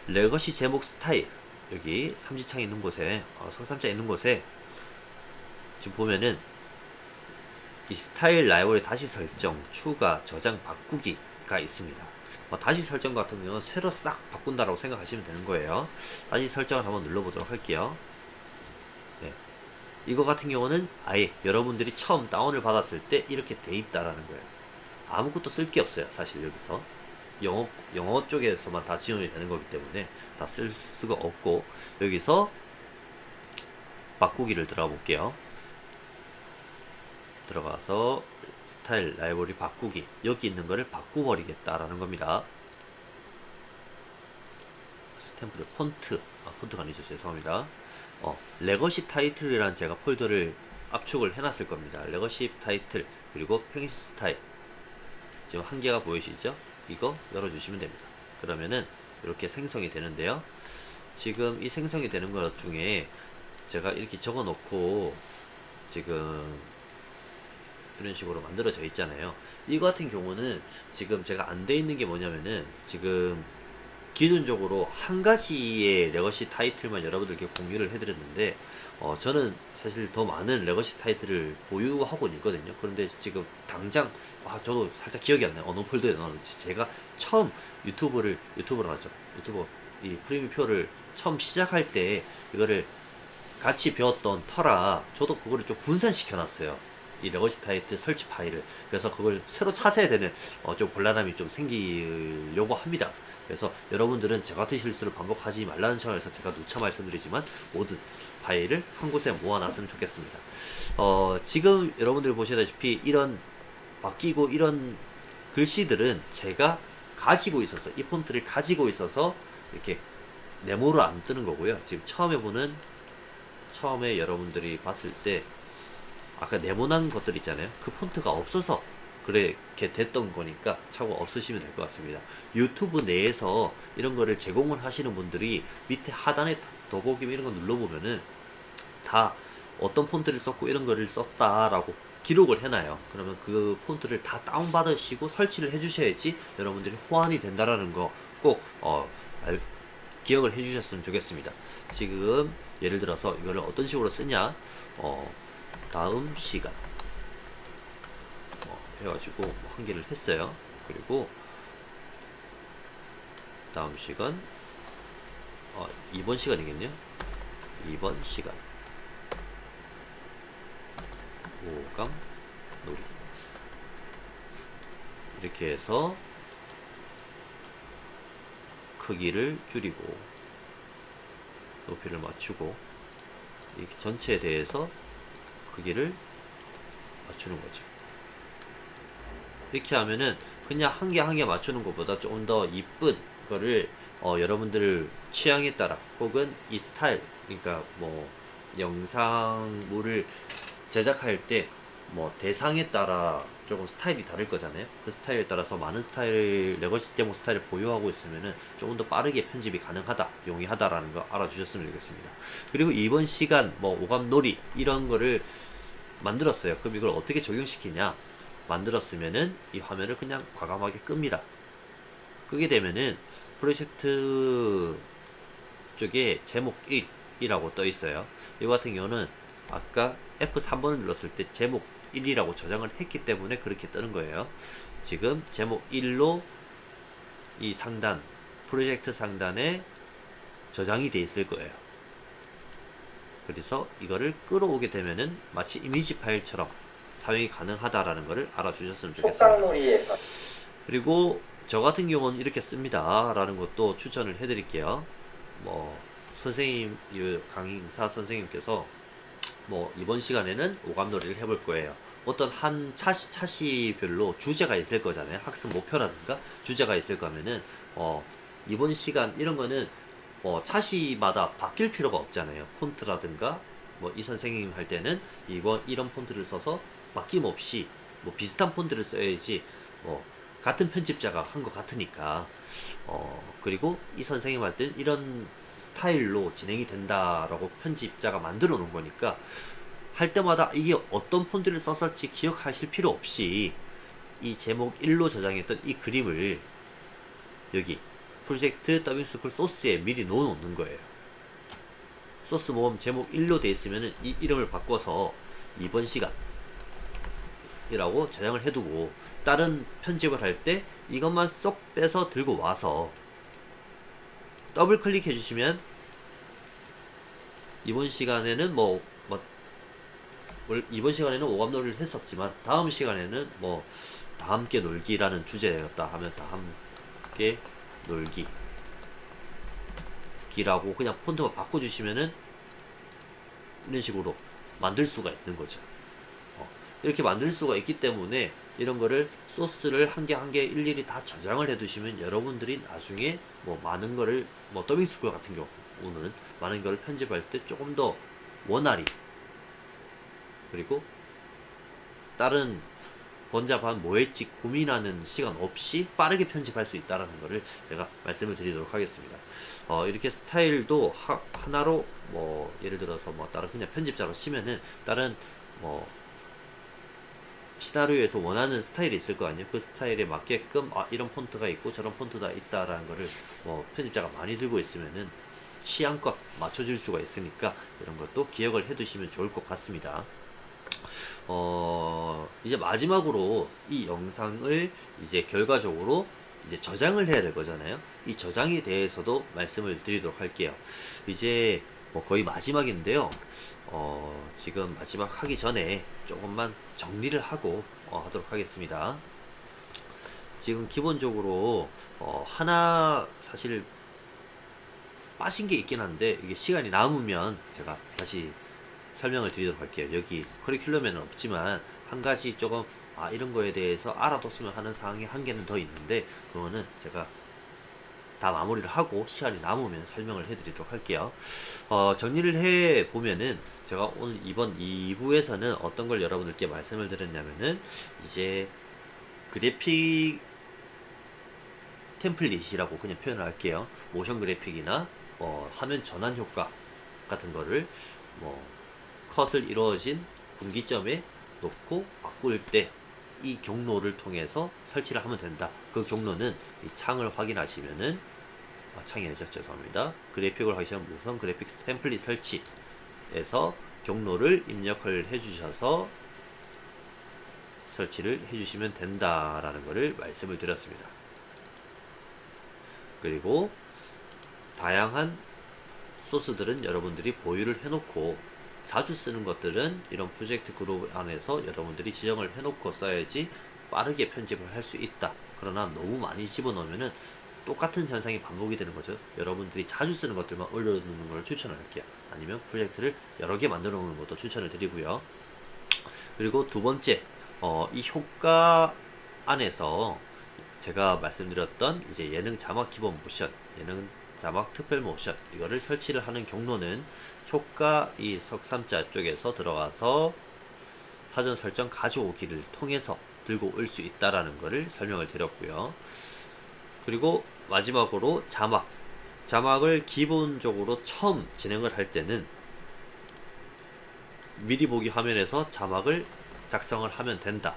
레거시 제목 스타일, 여기 삼지창 있는 곳에, 성삼자 있는 곳에 지금 보면은 이 스타일 라이브러리 다시 설정, 추가, 저장, 바꾸기가 있습니다. 다시 설정 같은 경우는 새로 싹 바꾼다라고 생각하시면 되는 거예요. 다시 설정을 한번 눌러보도록 할게요. 네. 이거 같은 경우는 아예 여러분들이 처음 다운을 받았을 때 이렇게 돼 있다라는 거예요. 아무것도 쓸 게 없어요, 사실 여기서. 영어 쪽에서만 다 지원이 되는 거기 때문에 다 쓸 수가 없고, 여기서 바꾸기를 들어가 볼게요. 들어가서 스타일 라이브러리 바꾸기, 여기 있는 거를 바꾸버리겠다라는 겁니다. 템플릿 폰트가 아니죠, 죄송합니다. 레거시 타이틀이라는 제가 폴더를 압축을 해놨을 겁니다. 레거시 타이틀, 그리고 펜시 스타일, 지금 한 개가 보이시죠? 이거 열어주시면 됩니다. 그러면은 이렇게 생성이 되는데요. 지금 이 생성이 되는 것 중에 제가 이렇게 적어 놓고 지금 이런 식으로 만들어져 있잖아요. 이거 같은 경우는 지금 제가 안 돼 있는 게 뭐냐면은, 지금 기존적으로 한 가지의 레거시 타이틀만 여러분들께 공유를 해드렸는데, 저는 사실 더 많은 레거시 타이틀을 보유하고 있거든요. 그런데 지금 당장 저도 살짝 기억이 안 나요. 어느 폴더에 넣었는지. 제가 처음 유튜브 이 프리미표를 처음 시작할 때 이거를 같이 배웠던 터라 저도 그거를 좀 분산시켜 놨어요. 이 레거시 타이틀 설치 파일을. 그래서 그걸 새로 찾아야 되는 좀 곤란함이 좀 생기려고 합니다. 그래서 여러분들은 저 같은 실수를 반복하지 말라는 차원에서 제가 누차 말씀드리지만, 모든 파일을 한 곳에 모아놨으면 좋겠습니다. 지금 여러분들이 보시다시피 이런 바뀌고 이런 글씨들은 제가 가지고 있어서, 이 폰트를 가지고 있어서 이렇게 네모로 안 뜨는 거고요. 지금 처음에 여러분들이 봤을 때 아까 네모난 것들 있잖아요. 그 폰트가 없어서 그렇게 됐던 거니까 차고 없으시면 될 것 같습니다. 유튜브 내에서 이런 거를 제공을 하시는 분들이 밑에 하단에 더보기 이런 거 눌러보면은 다 어떤 폰트를 썼고 이런 거를 썼다라고 기록을 해놔요. 그러면 그 폰트를 다 다운받으시고 설치를 해주셔야지 여러분들이 호환이 된다라는 거 꼭 기억을 해주셨으면 좋겠습니다. 지금 예를 들어서 이거를 어떤 식으로 쓰냐, 다음 시간 해가지고 한 개를 했어요. 그리고 다음 시간, 이번 시간이겠네요. 이번 시간 오감 놀이, 이렇게 해서 크기를 줄이고 높이를 맞추고 이 전체에 대해서 크기를 맞추는 거죠. 이렇게 하면은 그냥 한 개 한 개 맞추는 것보다 조금 더 이쁜 거를 여러분들 취향에 따라 혹은 이 스타일, 그러니까 뭐 영상물을 제작할 때 뭐 대상에 따라 조금 스타일이 다를 거잖아요. 그 스타일에 따라서 많은 스타일, 레거시 제목 스타일을 보유하고 있으면은 조금 더 빠르게 편집이 가능하다, 용이하다라는 거 알아주셨으면 좋겠습니다. 그리고 이번 시간 뭐 오감놀이 이런 거를 만들었어요. 그럼 이걸 어떻게 적용시키냐? 만들었으면은 이 화면을 그냥 과감하게 끕니다. 끄게 되면은 프로젝트 쪽에 제목 1이라고 떠 있어요. 이거 같은 경우는 아까 F3번을 눌렀을 때 제목 1이라고 저장을 했기 때문에 그렇게 뜨는 거예요. 지금 제목 1로 이 상단, 프로젝트 상단에 저장이 돼 있을 거예요. 그래서 이거를 끌어오게 되면은 마치 이미지 파일처럼 사용이 가능하다라는 것을 알아주셨으면 좋겠습니다. 속강놀이에서 그리고 저 같은 경우는 이렇게 씁니다 라는 것도 추천을 해드릴게요. 뭐 선생님, 강의사 선생님께서 뭐 이번 시간에는 오감놀이를 해볼 거예요. 어떤 한 차시별로 주제가 있을 거잖아요. 학습 목표라든가 주제가 있을 거면은 이번 시간 이런 거는 차시마다 바뀔 필요가 없잖아요. 폰트라든가 뭐 이 선생님 할 때는 이런 폰트를 써서 바뀜없이 뭐 비슷한 폰트를 써야지 뭐 같은 편집자가 한 것 같으니까. 그리고 이 선생님 할 때는 이런 스타일로 진행이 된다라고 편집자가 만들어 놓은 거니까 할 때마다 이게 어떤 폰트를 썼을지 기억하실 필요 없이 이 제목 1로 저장했던 이 그림을 여기 프로젝트 더빙스쿨 소스에 미리 넣어 놓는 거예요. 소스 모음 제목 1로 돼 있으면은 이 이름을 바꿔서 이번 시간 이라고 저장을 해두고 다른 편집을 할 때 이것만 쏙 빼서 들고 와서 더블 클릭해 주시면 이번 시간에는 이번 시간에는 오감놀이를 했었지만 다음 시간에는 뭐 다 함께 놀기라는 주제였다 하면 다 함께 놀기 기라고 그냥 폰트만 바꿔주시면은 이런 식으로 만들 수가 있는 거죠. 이렇게 만들 수가 있기 때문에 이런 거를 소스를 한 개 한 개 일일이 다 저장을 해 두시면 여러분들이 나중에 뭐 많은 거를 뭐 더빙스쿨 같은 경우는 많은 거를 편집할 때 조금 더 원활히 그리고 다른 번잡한 뭐 했지 고민하는 시간 없이 빠르게 편집할 수 있다라는 거를 제가 말씀을 드리도록 하겠습니다. 이렇게 스타일도 하나로 뭐 예를 들어서 뭐 다른 그냥 편집자로 치면은 다른 뭐 시나리오에서 원하는 스타일이 있을 거 아니에요. 그 스타일에 맞게끔 이런 폰트가 있고 저런 폰트가 있다라는 거를 뭐 편집자가 많이 들고 있으면은 취향껏 맞춰줄 수가 있으니까 이런 것도 기억을 해두시면 좋을 것 같습니다. 이제 마지막으로 이 영상을 이제 결과적으로 이제 저장을 해야 될 거잖아요. 이 저장에 대해서도 말씀을 드리도록 할게요. 이제 뭐 거의 마지막인데요. 지금 마지막 하기 전에 조금만 정리를 하고 하도록 하겠습니다. 지금 기본적으로 하나 사실 빠진 게 있긴 한데 이게 시간이 남으면 제가 다시 설명을 드리도록 할게요. 여기 커리큘럼에는 없지만 한 가지 조금 이런 거에 대해서 알아뒀으면 하는 사항이 한 개는 더 있는데 그거는 제가 다 마무리를 하고 시간이 남으면 설명을 해드리도록 할게요. 정리를 해 보면은 제가 오늘 이번 2부에서는 어떤 걸 여러분들께 말씀을 드렸냐면은 이제 그래픽 템플릿이라고 그냥 표현을 할게요. 모션 그래픽이나 화면 전환 효과 같은 거를 뭐 컷을 이루어진 분기점에 놓고 바꿀 때 이 경로를 통해서 설치를 하면 된다. 그 경로는 이 창을 확인하시면은 창이 아니죠. 죄송합니다. 그래픽을 하시면 모션 그래픽 템플릿 설치에서 경로를 입력을 해주셔서 설치를 해주시면 된다라는 것을 말씀을 드렸습니다. 그리고 다양한 소스들은 여러분들이 보유를 해놓고 자주 쓰는 것들은 이런 프로젝트 그룹 안에서 여러분들이 지정을 해놓고 써야지 빠르게 편집을 할 수 있다. 그러나 너무 많이 집어넣으면은 똑같은 현상이 반복이 되는 거죠. 여러분들이 자주 쓰는 것들만 올려놓는 걸 추천을 할게요. 아니면 프로젝트를 여러 개 만들어 놓는 것도 추천을 드리고요. 그리고 두 번째, 이 효과 안에서 제가 말씀드렸던 이제 예능 자막 기본 모션, 예능 자막 특별 모션 이거를 설치를 하는 경로는 효과 이 석삼자 쪽에서 들어가서 사전 설정 가져오기를 통해서 들고 올 수 있다라는 것을 설명을 드렸고요. 그리고 마지막으로 자막을 기본적으로 처음 진행을 할 때는 미리 보기 화면에서 자막을 작성을 하면 된다.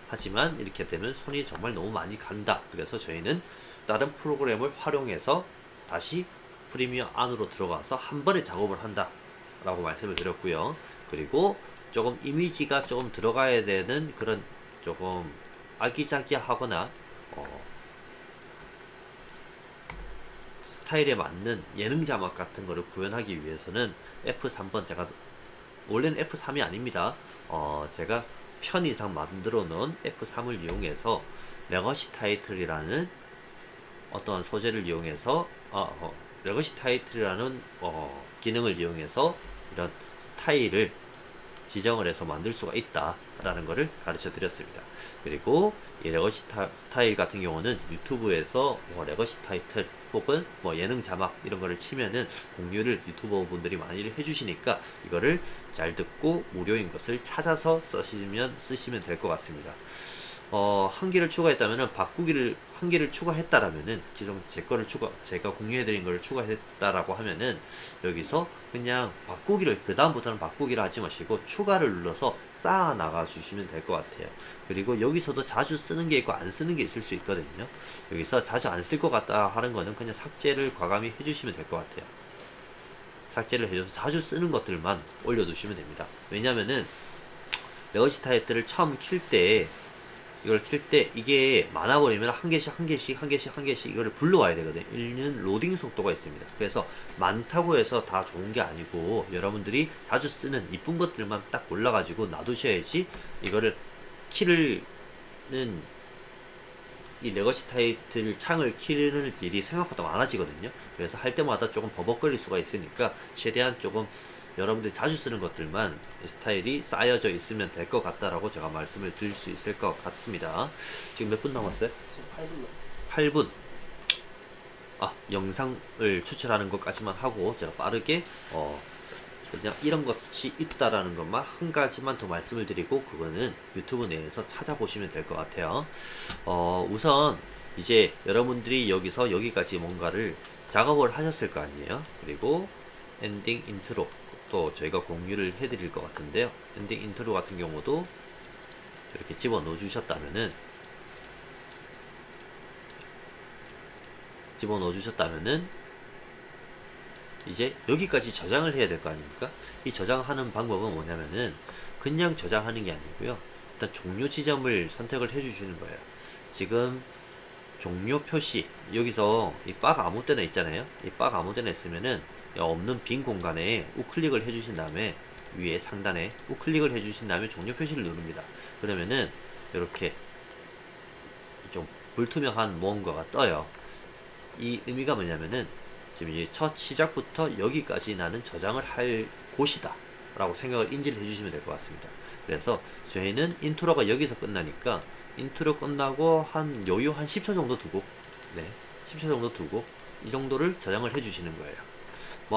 하지만 이렇게 되면 손이 정말 너무 많이 간다. 그래서 저희는 다른 프로그램을 활용해서 다시 프리미어 안으로 들어가서 한 번에 작업을 한다 라고 말씀을 드렸고요. 그리고 조금 이미지가 조금 들어가야 되는 그런 조금 아기자기하거나 스타일에 맞는 예능 자막 같은 거를 구현하기 위해서는 F3번 제가 원래는 F3이 아닙니다. 제가 편 이상 만들어 놓은 F3을 이용해서 레거시 타이틀이라는 어떤 소재를 이용해서 레거시 타이틀이라는 기능을 이용해서 이런 스타일을 지정을 해서 만들 수가 있다라는 것을 가르쳐 드렸습니다. 그리고 이 레거시 스타일 같은 경우는 유튜브에서 레거시 타이틀 혹은 예능 자막 이런 거를 치면은 공유를 유튜버 분들이 많이 해주시니까 이거를 잘 듣고 무료인 것을 찾아서 쓰시면 될 것 같습니다. 한 개를 추가했다면은 한 개를 추가했다라면은 기존 제가 공유해드린 걸 추가했다라고 하면은 여기서 그냥 그 다음부터는 바꾸기를 하지 마시고 추가를 눌러서 쌓아 나가 주시면 될 것 같아요. 그리고 여기서도 자주 쓰는 게 있고 안 쓰는 게 있을 수 있거든요. 여기서 자주 안 쓸 것 같다 하는 거는 그냥 삭제를 과감히 해주시면 될 것 같아요. 삭제를 해줘서 자주 쓰는 것들만 올려두시면 됩니다. 왜냐면은 레거시 타이틀을 처음 이걸 킬 때 이게 많아버리면 한 개씩 이거를 불러와야 되거든요. 읽는 로딩 속도가 있습니다. 그래서 많다고 해서 다 좋은 게 아니고 여러분들이 자주 쓰는 이쁜 것들만 딱 골라가지고 놔두셔야지 이거를 이 레거시 타이틀 창을 키는 일이 생각보다 많아지거든요. 그래서 할 때마다 조금 버벅거릴 수가 있으니까 최대한 조금 여러분들이 자주 쓰는 것들만 스타일이 쌓여져 있으면 될 것 같다라고 제가 말씀을 드릴 수 있을 것 같습니다. 지금 몇 분 남았어요? 8분. 영상을 추출하는 것까지만 하고 제가 빠르게 그냥 이런 것이 있다라는 것만 한 가지만 더 말씀을 드리고 그거는 유튜브 내에서 찾아보시면 될 것 같아요. 우선 이제 여러분들이 여기서 여기까지 뭔가를 작업을 하셨을 거 아니에요. 그리고 엔딩 인트로 또 저희가 공유를 해드릴 것 같은데요. 엔딩 인트로 같은 경우도 이렇게 집어넣어 주셨다면은 이제 여기까지 저장을 해야 될 거 아닙니까? 이 저장하는 방법은 뭐냐면은 그냥 저장하는 게 아니고요. 일단 종료 지점을 선택을 해 주시는 거예요. 지금 종료 표시 여기서 이 바가 아무 데나 있잖아요. 이 바가 아무 데나 있으면은 없는 빈 공간에 우클릭을 해주신 다음에 위에 상단에 우클릭을 해주신 다음에 종료 표시를 누릅니다. 그러면은 이렇게 좀 불투명한 무언가가 떠요. 이 의미가 뭐냐면은 지금 이제 첫 시작부터 여기까지 나는 저장을 할 곳이다 라고 생각을 인지를 해주시면 될 것 같습니다. 그래서 저희는 인트로가 여기서 끝나니까 인트로 끝나고 여유 한 10초 정도 두고 10초 정도 두고 이 정도를 저장을 해주시는 거예요.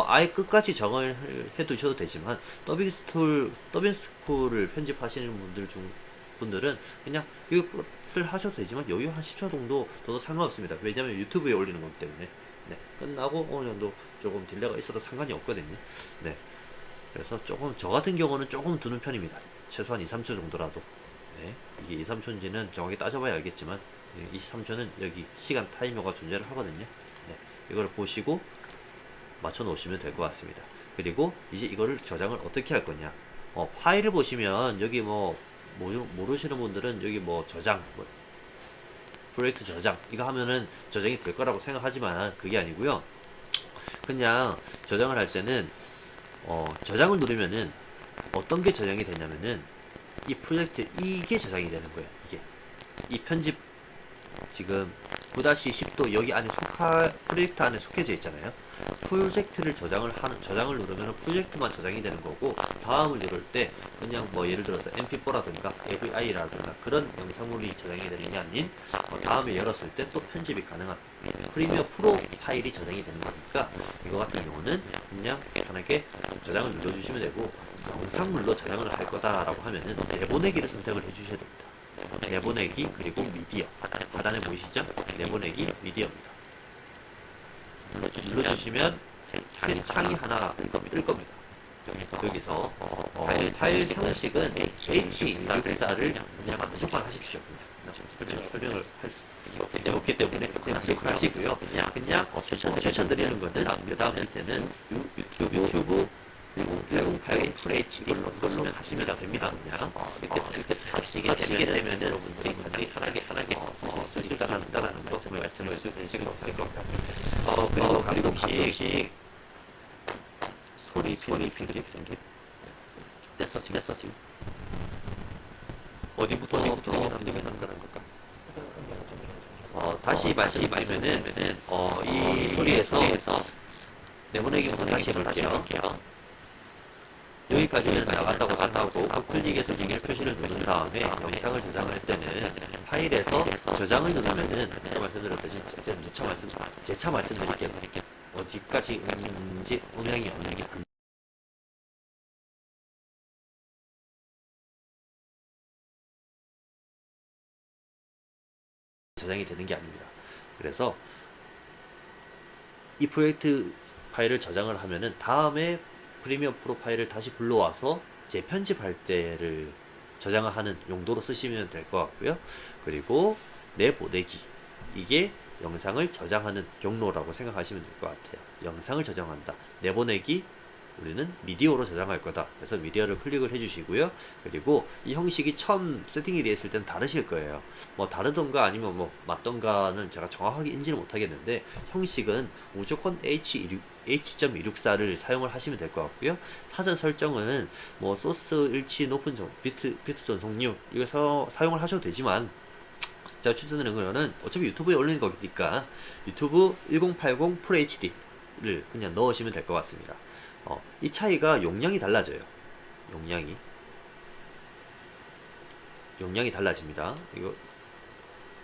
아예 끝까지 저장을 해두셔도 되지만 더빙 스쿨을 편집하시는 분들 분들은 그냥 이것을 하셔도 되지만 여유 한 10초 정도 둬도 상관없습니다. 왜냐면 유튜브에 올리는 거기 때문에. 네, 끝나고 어느 정도 조금 딜레가 있어도 상관이 없거든요. 네, 그래서 조금 저 같은 경우는 조금 두는 편입니다. 최소한 2, 3초 정도라도. 네, 이게 2, 3초인지는 정확히 따져봐야 알겠지만 2, 3초는 여기 시간 타이머가 존재를 하거든요. 네, 이걸 보시고 맞춰 놓으시면 될 것 같습니다. 그리고 이제 이거를 저장을 어떻게 할 거냐. 파일을 보시면 여기 뭐 모르시는 분들은 여기 뭐 저장, 뭐 프로젝트 저장 이거 하면은 저장이 될 거라고 생각하지만 그게 아니고요. 그냥 저장을 할 때는 저장을 누르면은 어떤 게 저장이 되냐면은 이 프로젝트 이게 저장이 되는 거예요. 이게 이 편집 지금 9-10도 여기 안에 프로젝트 안에 속해져 있잖아요. 프로젝트를 저장을 누르면 프로젝트만 저장이 되는 거고, 다음을 누를 때 그냥 뭐 예를 들어서 mp4라든가 avi라든가 그런 영상물이 저장이 되는 게 아닌 다음에 열었을 때 또 편집이 가능한 프리미어 프로 파일이 저장이 되는 거니까, 이거 같은 경우는 그냥 편하게 저장을 눌러주시면 되고, 영상물로 저장을 할 거다라고 하면은 내보내기를 선택을 해주셔야 됩니다. 내보내기 그리고 미디어 하단에 보이시죠? 내보내기 미디어입니다. 눌러주시면 새 창이 하나 뜰 겁니다. 여기서 파일 형식은 H264를 그냥 무조건 하십시오. 그냥 설명을 할 수 없기 때문에 그냥 하시고요. 그냥 추천드리는 거는 그 다음 밑에는 유튜브 1080 FH 이걸로 하시면 됩니다. 그냥 이렇게 하시게 되면은 여러분들이 굉장히 편하게 쓸 수 있다는 거 말씀을 드리고 있습니다. 그리고 가끔씩 소리 피드백이 생겨. 됐어 지금 어디부터 남겨놓는 걸까? 다시 말씀드리면은 이 소리에서 내보내기부터 다시 해볼게요. 여기까지는 나갔다고 우클릭해서 중일 표시를 누른 다음에 영상을 저장할 때는 파일에서 저장을 누르면은 아까 말씀드렸듯이 재차 말씀드릴게요. 어디까지 있는지 음향이 없는 게 저장이 되는 게 아닙니다. 그래서 이 프로젝트 파일을 저장을 하면은 다음에 프리미어 프로 파일을 다시 불러와서 재편집할 때를 저장하는 용도로 쓰시면 될 것 같고요. 그리고 내보내기, 이게 영상을 저장하는 경로라고 생각하시면 될 것 같아요. 영상을 저장한다. 내보내기, 우리는 미디어로 저장할 거다. 그래서 미디어를 클릭을 해주시고요. 그리고 이 형식이 처음 세팅이 되어 있을 때는 다르실 거예요. 뭐 다르던가 아니면 뭐 맞던가는 제가 정확하게 인지를 못하겠는데, 형식은 무조건 H.264를 사용을 하시면 될 것 같고요. 사전 설정은 뭐 소스 일치 높은 비트 전송률 이거 사용을 하셔도 되지만, 제가 추천드리는 거는 어차피 유튜브에 올리는 거니까 유튜브 1080 FHD를 그냥 넣으시면 될 것 같습니다. 이 차이가 용량이 달라져요. 용량이 달라집니다. 이거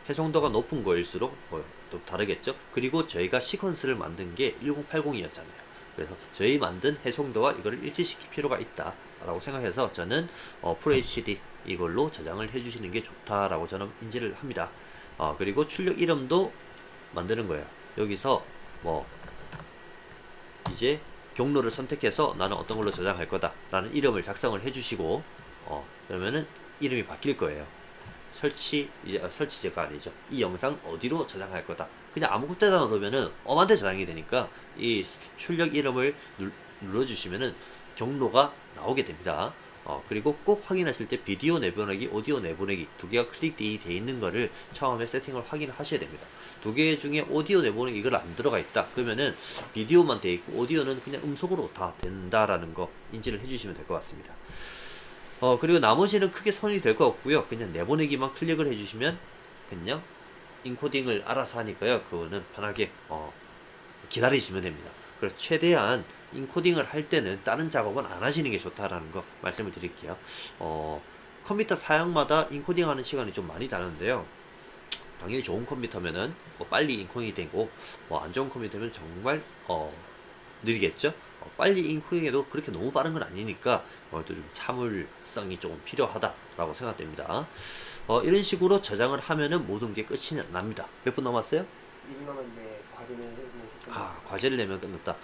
해상도가 높은 거일수록 또 다르겠죠. 그리고 저희가 시퀀스를 만든 게 1080이었잖아요. 그래서 저희 만든 해상도와 이거를 일치시킬 필요가 있다 라고 생각해서 저는 FHD 이걸로 저장을 해주시는 게 좋다라고 저는 인지를 합니다. 그리고 출력 이름도 만드는 거예요. 여기서 뭐 이제 경로를 선택해서 나는 어떤 걸로 저장할 거다 라는 이름을 작성을 해주시고, 그러면은 이름이 바뀔 거예요. 설치제가 아니죠. 이 영상 어디로 저장할 거다. 그냥 아무 곳에다 넣으면은 엄한데 저장이 되니까 이 출력 이름을 눌러주시면은 경로가 나오게 됩니다. 그리고 꼭 확인하실 때 비디오 내보내기, 오디오 내보내기 두 개가 클릭되어 있는 거를 처음에 세팅을 확인을 하셔야 됩니다. 두 개 중에 오디오 내보내기 이걸 안 들어가 있다. 그러면은 비디오만 돼 있고 오디오는 그냥 음속으로 다 된다라는 거 인지를 해주시면 될 것 같습니다. 그리고 나머지는 크게 손이 될 것 없고요. 그냥 내보내기만 클릭을 해주시면 그냥 인코딩을 알아서 하니까요. 그거는 편하게 기다리시면 됩니다. 그래서 최대한 인코딩을 할 때는 다른 작업은 안 하시는 게 좋다라는 거 말씀을 드릴게요. 컴퓨터 사양마다 인코딩하는 시간이 좀 많이 다른데요. 당연히 좋은 컴퓨터면은 빨리 인코딩이 되고, 안 좋은 컴퓨터면 정말 느리겠죠. 빨리 인크해도 그렇게 너무 빠른 건 아니니까 또 좀 참을성이 조금 필요하다라고 생각됩니다. 이런 식으로 저장을 하면은 모든 게 끝이 납니다. 몇 분 남았어요? 1분 남았는데 과제는 해보면서 과제를 내면 끝났다.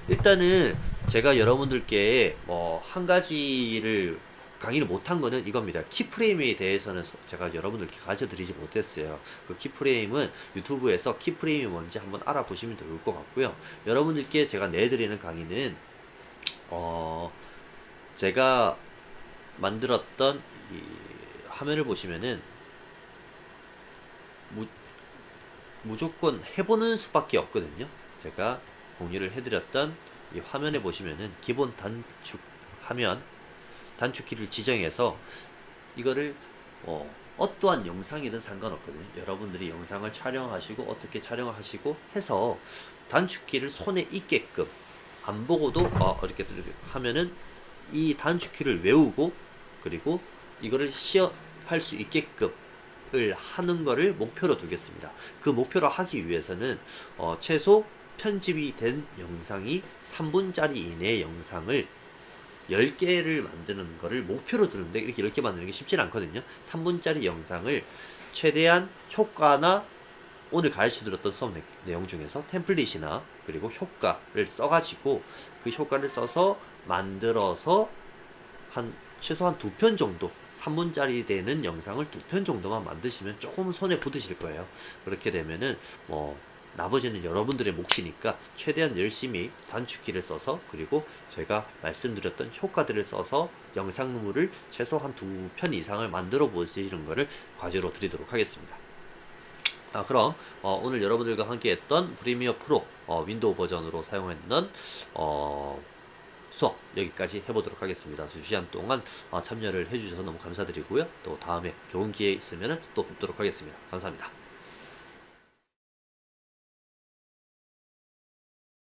일단은 제가 여러분들께 한 가지를 강의를 못한 거는 이겁니다. 키프레임에 대해서는 제가 여러분들께 가르쳐 드리지 못했어요. 그 키프레임은 유튜브에서 키프레임이 뭔지 한번 알아보시면 좋을 것 같고요. 여러분들께 제가 내드리는 강의는, 제가 만들었던 이 화면을 보시면은, 무조건 해보는 수밖에 없거든요. 제가 공유를 해드렸던 이 화면에 보시면은 기본 단축 화면 단축키를 지정해서 이거를 어떠한 영상이든 상관없거든요. 여러분들이 영상을 촬영하시고 어떻게 촬영하시고 해서 단축키를 손에 있게끔 안 보고도 이렇게 하면은 이 단축키를 외우고 그리고 이거를 시험할 수 있게끔 을 하는 거를 목표로 두겠습니다. 그 목표로 하기 위해서는 최소 편집이 된 영상이 3분짜리 이내의 영상을 10개를 만드는 거를 목표로 두는데 이렇게 10개 만드는 게 쉽지 않거든요. 3분짜리 영상을 최대한 효과나 오늘 가르쳐 드렸던 수업 내용 중에서 템플릿이나 그리고 효과를 써가지고 그 효과를 써서 만들어서 최소한 2편 정도 3분짜리 되는 영상을 2편 정도만 만드시면 조금 손에 붙으실 거예요. 그렇게 되면은 나머지는 여러분들의 몫이니까 최대한 열심히 단축키를 써서 그리고 제가 말씀드렸던 효과들을 써서 영상물을 최소한 2편 이상을 만들어 보시는 것을 과제로 드리도록 하겠습니다. 그럼 오늘 여러분들과 함께 했던 프리미어 프로 윈도우 버전으로 사용했던 수업 여기까지 해보도록 하겠습니다. 2시간 동안 참여를 해주셔서 너무 감사드리고요. 또 다음에 좋은 기회 있으면 또 뵙도록 하겠습니다. 감사합니다.